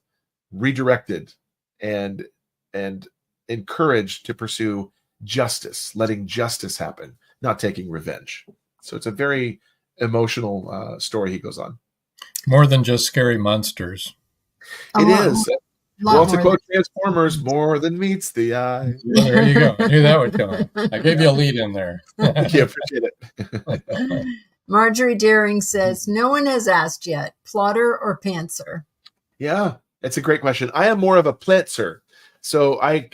redirected, and encouraged to pursue justice, letting justice happen, not taking revenge. So it's a very emotional story he goes on. More than just scary monsters. It is. Well, to quote Transformers, more than meets the eye. There you go. I knew that would come. I gave you a lead in there. Thank you. Appreciate it. Marjorie Daring says, no one has asked yet, plotter or pantser? Yeah, that's a great question. I am more of a plantser. So I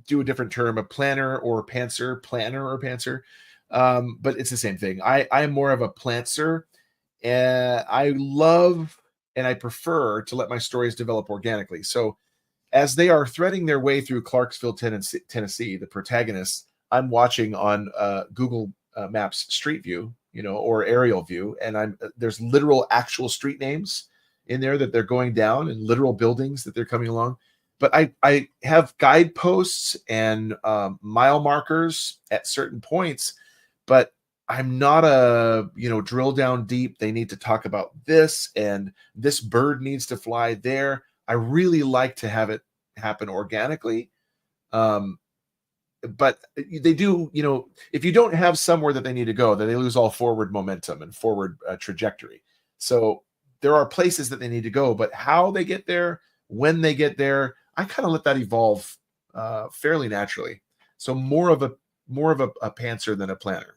do a different term, a planner or pantser, but it's the same thing. I am more of a plantser. I love and I prefer to let my stories develop organically. So as they are threading their way through Clarksville, Tennessee, the protagonists, I'm watching on Google Maps Street View, or aerial view. And there's literal actual street names in there that they're going down and literal buildings that they're coming along. But I have guideposts and mile markers at certain points, but I'm not a, drill down deep. They need to talk about this and this bird needs to fly there. I really like to have it happen organically. But they do, if you don't have somewhere that they need to go, then they lose all forward momentum and forward trajectory. So there are places that they need to go, but how they get there, when they get there, I kind of let that evolve fairly naturally. So more of a pantser than a planner.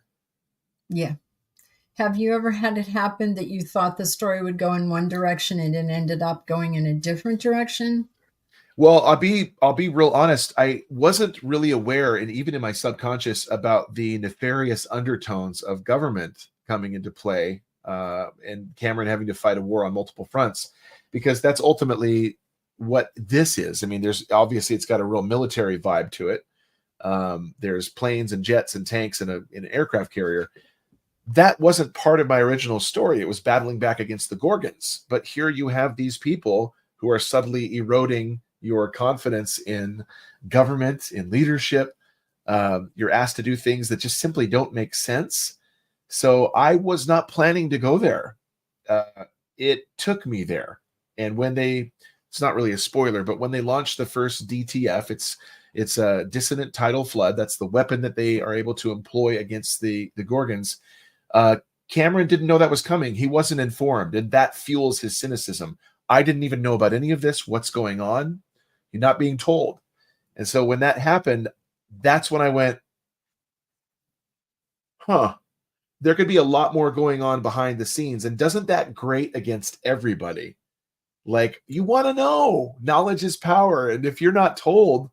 Yeah. Have you ever had it happen that you thought the story would go in one direction and it ended up going in a different direction? Well, I'll be real honest. I wasn't really aware, and even in my subconscious, about the nefarious undertones of government coming into play, and Cameron having to fight a war on multiple fronts, because that's ultimately what this is. I mean, there's obviously it's got a real military vibe to it. There's planes and jets and tanks and an aircraft carrier. That wasn't part of my original story. It was battling back against the Gorgons. But here you have these people who are subtly eroding your confidence in government, in leadership. You're asked to do things that just simply don't make sense. So I was not planning to go there. It took me there. And when it's not really a spoiler, but when they launched the first DTF, it's a dissonant tidal flood. That's the weapon that they are able to employ against the Gorgons. Cameron didn't know that was coming. He wasn't informed, and that fuels his cynicism. I didn't even know about any of this. What's going on? You're not being told. And so when that happened, that's when I went, there could be a lot more going on behind the scenes. And doesn't that grate against everybody? Like, you want to know. Knowledge is power. And if you're not told,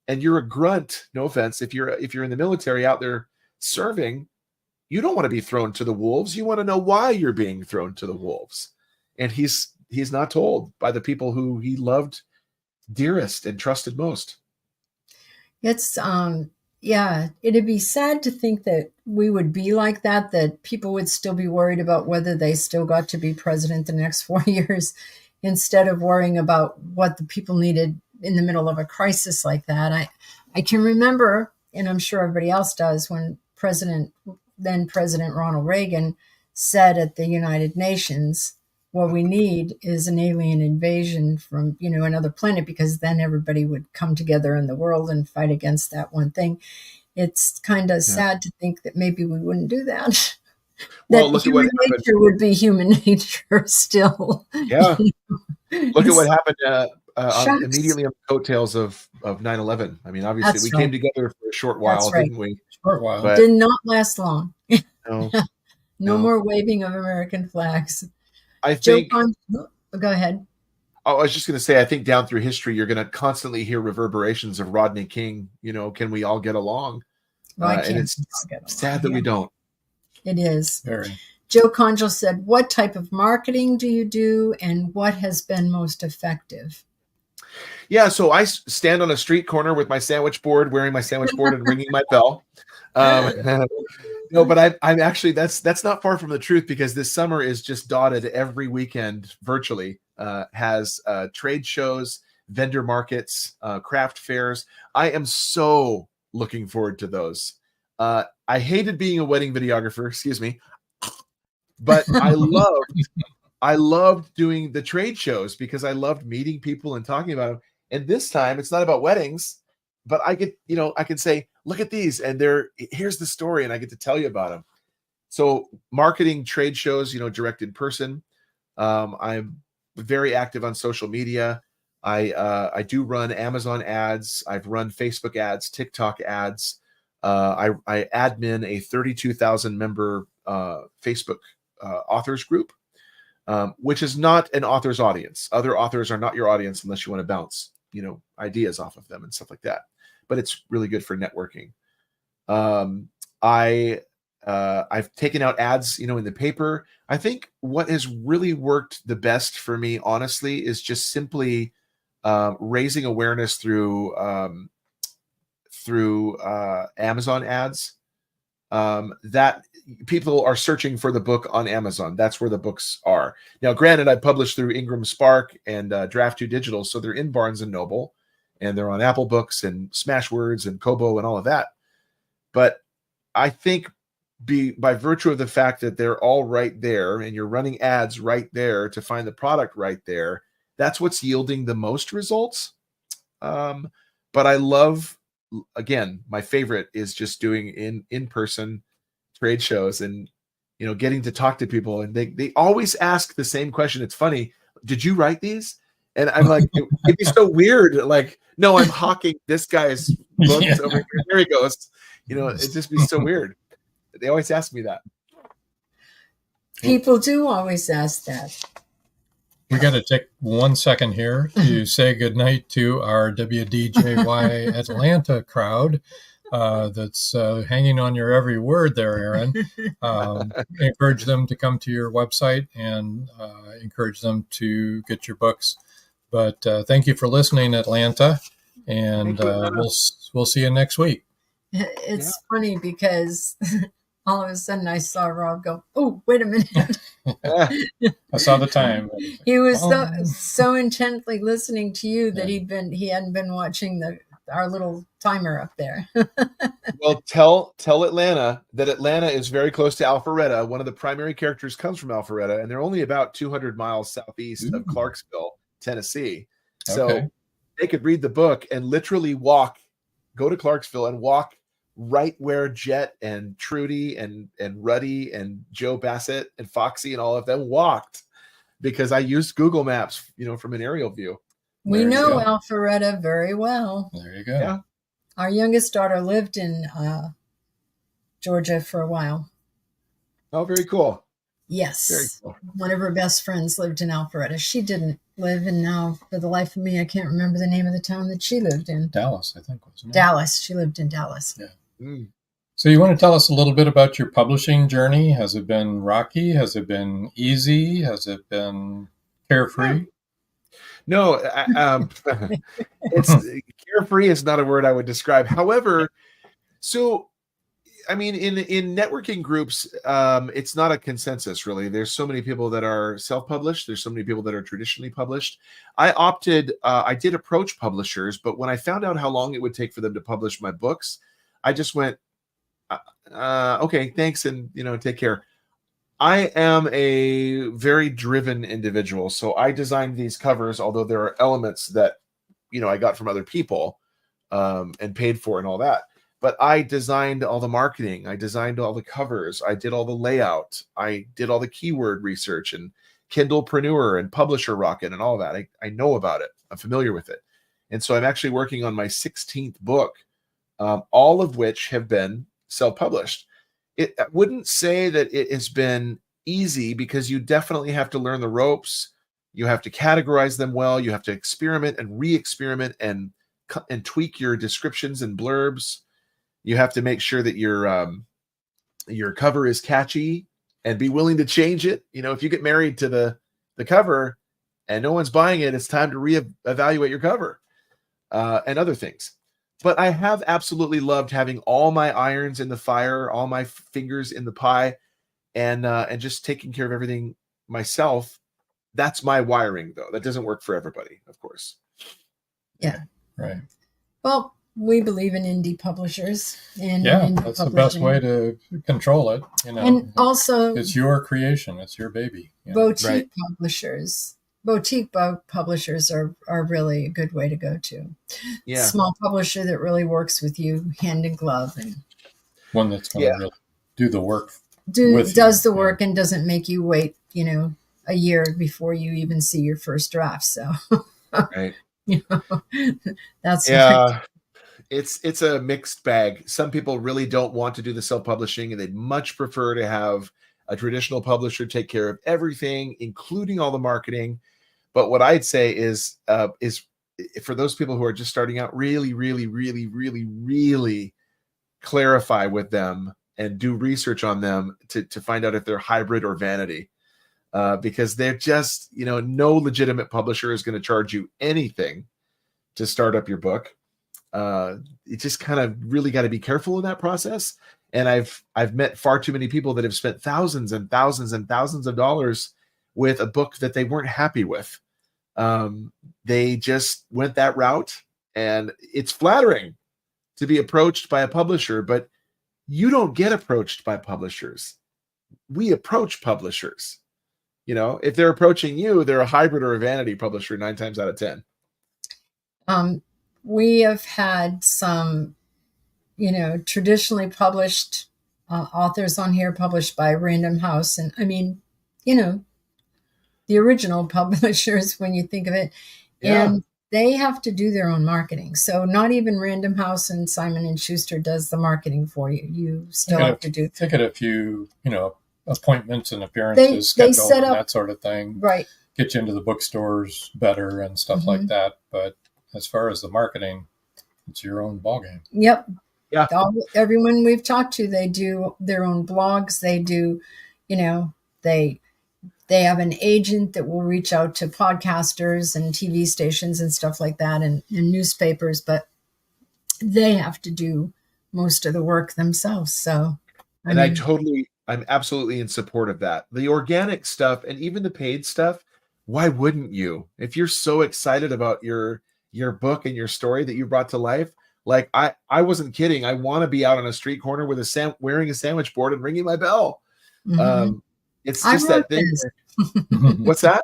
and you're a grunt, no offense, if you're in the military out there serving, you don't want to be thrown to the wolves. You want to know why you're being thrown to the wolves. And he's not told by the people who he loved dearest and trusted most. It's it'd be sad to think that we would be like that people would still be worried about whether they still got to be president the next 4 years, instead of worrying about what the people needed in the middle of a crisis like that. I can remember, and I'm sure everybody else does, when then President Ronald Reagan said at the United Nations, what we need is an alien invasion from, another planet, because then everybody would come together in the world and fight against that one thing. It's kind of sad to think that maybe we wouldn't do that. Well, that look at what nature would be human nature still. Yeah. Look at what happened immediately on the coattails of 9/11. I mean, obviously we came together for a short while, didn't we? Short while. But did not last long. No. More waving of American flags. I think. Go ahead. I was just going to say, I think down through history, you're going to constantly hear reverberations of Rodney King. Can we all get along? And it's sad that we don't. It is. Very. Joe Conjal said, what type of marketing do you do, and what has been most effective? Yeah, so I stand on a street corner with my sandwich board, wearing my sandwich board and ringing my bell. No, but I'm actually, that's not far from the truth, because this summer is just dotted every weekend virtually, has trade shows, vendor markets, craft fairs. I am so looking forward to those. I hated being a wedding videographer, excuse me, but I loved doing the trade shows, because I loved meeting people and talking about them. And this time it's not about weddings, but I get, I can say, look at these, and here's the story, and I get to tell you about them. So marketing trade shows, direct in person. I'm very active on social media. I do run Amazon ads. I've run Facebook ads, TikTok ads. I admin a 32,000 member Facebook authors group, which is not an author's audience. Other authors are not your audience unless you want to bounce, ideas off of them and stuff like that. But it's really good for networking. I've taken out ads, in the paper. I think what has really worked the best for me, honestly, is just simply raising awareness through Amazon ads. That people are searching for the book on Amazon. That's where the books are. Now, granted, I publish through Ingram Spark and Draft 2 Digital, so they're in Barnes & Noble, and they're on Apple Books and Smashwords and Kobo and all of that. But I think by virtue of the fact that they're all right there, and you're running ads right there to find the product right there, that's what's yielding the most results. But I love, again, my favorite is just doing in-person trade shows and, you know, getting to talk to people. And they always ask the same question. It's funny. Did you write these? And I'm like, it'd be so weird. Like, no, I'm hawking this guy's books over here. There he goes. You know, it'd just be so weird. They always ask me that. People do always ask that. We got to take 1 second here to say goodnight to our WDJY Atlanta crowd that's hanging on your every word there, Aaron. Encourage them to come to your website and encourage them to get your books. But thank you for listening, Atlanta, and we'll see you next week. It's funny because all of a sudden I saw Rob go, "Oh, wait a minute." I saw the time. He was so intently listening to you that he hadn't been watching our little timer up there. Well, tell Atlanta that Atlanta is very close to Alpharetta. One of the primary characters comes from Alpharetta, and they're only about 200 miles southeast of Clarksville, Tennessee. So they could read the book and literally go to Clarksville and walk right where Jet and Trudy and Ruddy and Joe Bassett and Foxy and all of them walked, because I used Google Maps, you know, from an aerial view. We know Alpharetta very well. There you go. Yeah. Our youngest daughter lived in Georgia for a while. Oh, very cool. Yes. Very cool. One of her best friends lived in Alpharetta. She didn't live, and now, for the life of me, I can't remember the name of the town that she lived in. Dallas, I think, wasn't it? Dallas. She lived in Dallas. Yeah. So you want to tell us a little bit about your publishing journey? Has it been rocky? Has it been easy? Has it been carefree? No, it's carefree is not a word I would describe. However, so I mean, in networking groups, it's not a consensus really. There's so many people that are self-published. There's so many people that are traditionally published. I did approach publishers, but when I found out how long it would take for them to publish my books, I just went, okay, thanks, and you know, take care. I am a very driven individual, so I designed these covers, although there are elements that, you know, I got from other people and paid for and all that. But I designed all the marketing. I designed all the covers. I did all the layout. I did all the keyword research and Kindlepreneur and Publisher Rocket and all that. I know about it. I'm familiar with it. And so I'm actually working on my 16th book, all of which have been self-published. I wouldn't say that it has been easy, because you definitely have to learn the ropes. You have to categorize them well. You have to experiment and re-experiment and tweak your descriptions and blurbs. You have to make sure that your cover is catchy and be willing to change it. You know, if you get married to the cover and no one's buying it, it's time to reevaluate your cover and other things. But I have absolutely loved having all my irons in the fire, all my fingers in the pie, and just taking care of everything myself. That's my wiring, though. That doesn't work for everybody, of course. Yeah. Right. Well, we believe in indie publishers. And that's the best way to control it. You know, and also, it's your creation. It's your baby. You know? Boutique publishers. Boutique publishers are really a good way to go to. Yeah. Small publisher that really works with you hand in glove, and one that's going to really do the work. Does the work and doesn't make you wait, you know, a year before you even see your first draft. So, right. You know, that's it's a mixed bag. Some people really don't want to do the self-publishing, and they'd much prefer to have a traditional publisher take care of everything, including all the marketing. But what I'd say is for those people who are just starting out, really, really, really, really, really clarify with them and do research on them to find out if they're hybrid or vanity. Because they're just, you know, no legitimate publisher is going to charge you anything to start up your book. You just kind of really got to be careful in that process. And I've met far too many people that have spent thousands and thousands and thousands of dollars with a book that they weren't happy with. They just went that route, and it's flattering to be approached by a publisher, but you don't get approached by publishers. We approach publishers. You know, if they're approaching you, they're a hybrid or a vanity publisher 9 times out of 10. we have had some, traditionally published authors on here, published by Random House. And I mean, the original publishers, when you think of it. Yeah. And they have to do their own marketing. So not even Random House and Simon and Schuster does the marketing for you. You still have to do. They get a few, appointments and appearances, They scheduled set and up, that sort of thing. right. Get you into the bookstores better and stuff like that. But as far as the marketing, it's your own ballgame. Yep. Yeah. Everyone we've talked to, they do their own blogs. They do, they have an agent that will reach out to podcasters and TV stations and stuff like that, and newspapers, but they have to do most of the work themselves. So, I'm absolutely in support of that. The organic stuff and even the paid stuff, why wouldn't you? If you're so excited about your book and your story that you brought to life, like I wasn't kidding. I want to be out on a street corner with wearing a sandwich board and ringing my bell. It's just that thing. What's that?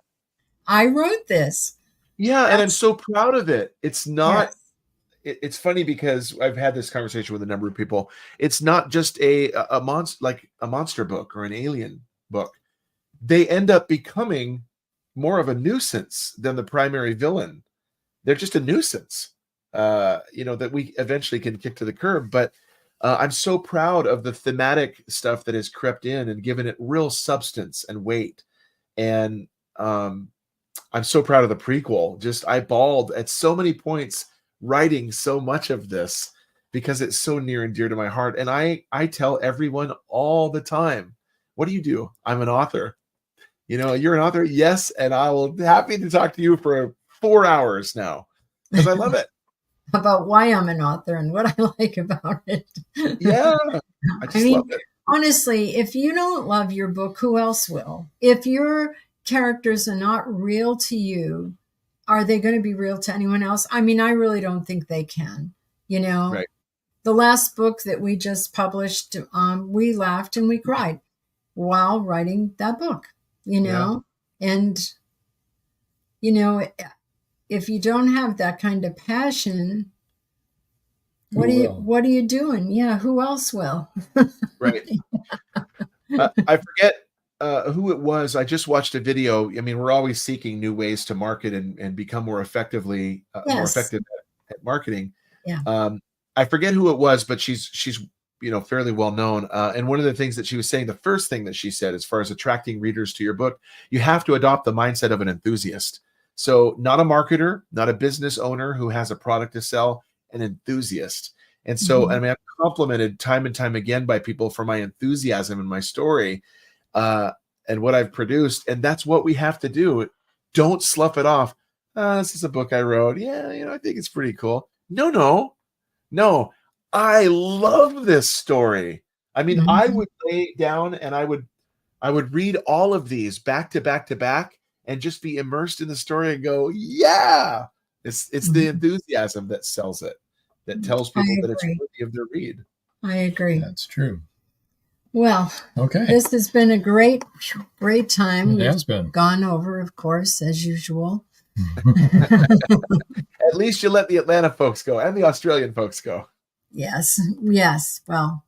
I wrote this. Yeah, and I'm so proud of it. It's not. Yes. It's funny because I've had this conversation with a number of people. It's not just a monster book or an alien book. They end up becoming more of a nuisance than the primary villain. They're just a nuisance, that we eventually can kick to the curb. But I'm so proud of the thematic stuff that has crept in and given it real substance and weight. And I'm so proud of the prequel. I bawled at so many points writing so much of this because it's so near and dear to my heart. And I tell everyone all the time, what do you do? I'm an author. You're an author? Yes. And I will be happy to talk to you for 4 hours now because I love it. About why I'm an author and what I like about it. Yeah. I love it. Honestly, if you don't love your book, who else will? If your characters are not real to you, are they going to be real to anyone else? I mean, I really don't think they can, Right. The last book that we just published, we laughed and we cried while writing that book, and, if you don't have that kind of passion, what are you doing? Yeah. Who else will? Right. I forget who it was. I just watched a video. I mean, we're always seeking new ways to market and become more effective at marketing. Yeah. I forget who it was, but she's fairly well known. And one of the things that she was saying, the first thing that she said, as far as attracting readers to your book, you have to adopt the mindset of an enthusiast. So not a marketer, not a business owner who has a product to sell, an enthusiast. And so, I'm complimented time and time again by people for my enthusiasm in my story and what I've produced. And that's what we have to do. Don't slough it off. This is a book I wrote. Yeah, I think it's pretty cool. No. I love this story. I mean, I would lay down and I would read all of these back to back to back and just be immersed in the story and go, yeah. It's the enthusiasm that sells it, that tells people that it's worthy of their read. I agree. That's true. Well, okay. This has been a great time. It has been. Gone over, of course, as usual. At least you let the Atlanta folks go and the Australian folks go. Yes. Well,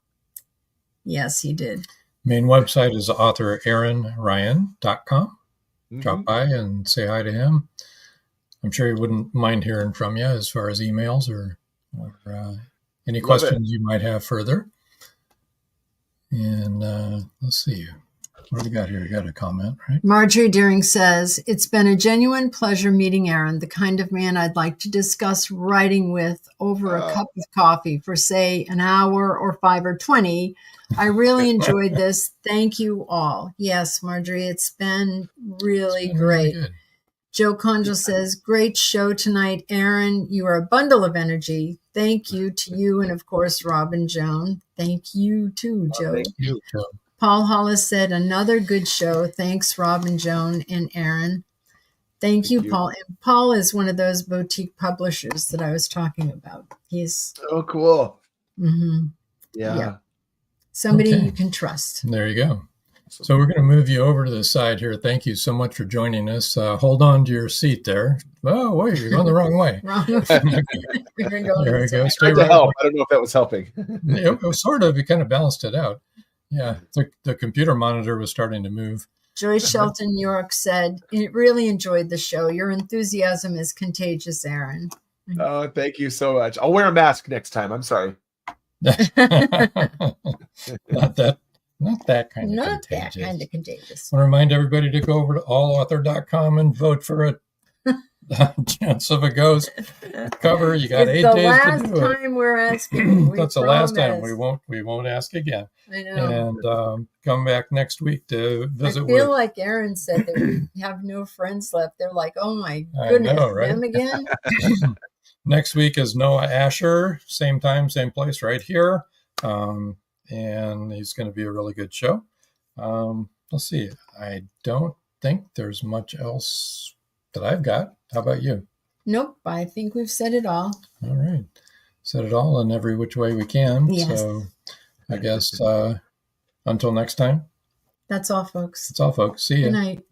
yes, he did. Main website is authoraaronryan.com. Drop by and say hi to him. I'm sure he wouldn't mind hearing from you as far as emails or any questions you might have further. And let's see. What do we got here? We got a comment, right? Marjorie Deering says, it's been a genuine pleasure meeting Aaron, the kind of man I'd like to discuss writing with over a cup of coffee for, say, an hour or 5 or 20. I really enjoyed this. Thank you all. Yes, Marjorie, it's been really great. Really Joe Conjo says, great show tonight, Aaron. You are a bundle of energy. Thank you to you and, of course, Rob and Joan. Thank you, too, Joe. Thank you, Joe. Paul Hollis said, another good show. Thanks, Rob and Joan and Aaron. Thank you, Paul. And Paul is one of those boutique publishers that I was talking about. He's so cool. Yeah. Somebody you can trust. There you go. So we're going to move you over to the side here. Thank you so much for joining us. Hold on to your seat there. Oh, wait, you're going the wrong way. There we go. Stay right. Help. I don't know if that was helping. It was sort of. You kind of balanced it out. Yeah, the computer monitor was starting to move. Joyce Shelton York said, really enjoyed the show. Your enthusiasm is contagious, Aaron. Oh, thank you so much. I'll wear a mask next time. I'm sorry. Not that kind of contagious. Not that kind of contagious. I want to remind everybody to go over to allauthor.com and vote for a Chance of a Ghost cover. You got 8 days to do it. That's the last time we're asking. That's the last time. We won't ask again. I know. And come back next week to visit. I feel like Aaron said that we have no friends left. They're like, oh my goodness, them again? Next week is Noah Asher. Same time, same place, right here. And he's going to be a really good show. Let's see. I don't think there's much else that I've got. How about you? Nope. I think we've said it all. All right. Said it all in every which way we can. Yes. So I guess until next time. That's all, folks. That's all, folks. See you. Good night.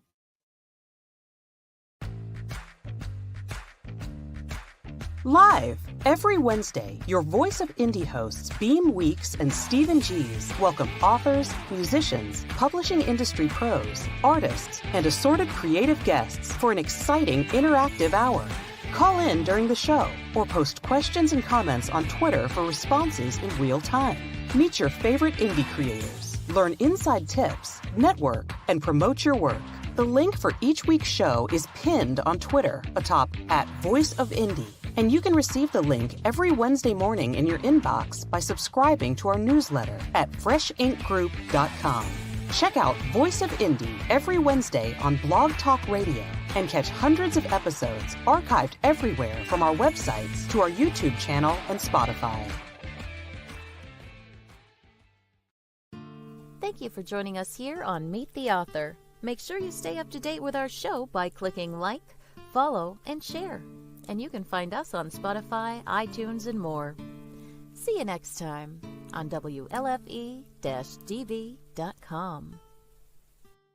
Live every Wednesday, your Voice of Indie hosts Beam Weeks and Stephen G's welcome authors, musicians, publishing industry pros, artists, and assorted creative guests for an exciting interactive hour. Call in during the show or post questions and comments on Twitter for responses in real time. Meet your favorite indie creators, learn inside tips, network, and promote your work. The link for each week's show is pinned on Twitter atop @VoiceOfIndie. And you can receive the link every Wednesday morning in your inbox by subscribing to our newsletter at freshinkgroup.com. Check out Voice of Indie every Wednesday on Blog Talk Radio and catch hundreds of episodes archived everywhere from our websites to our YouTube channel and Spotify. Thank you for joining us here on Meet the Author. Make sure you stay up to date with our show by clicking like, follow, and share. And you can find us on Spotify, iTunes, and more. See you next time on WLFE-DV.com.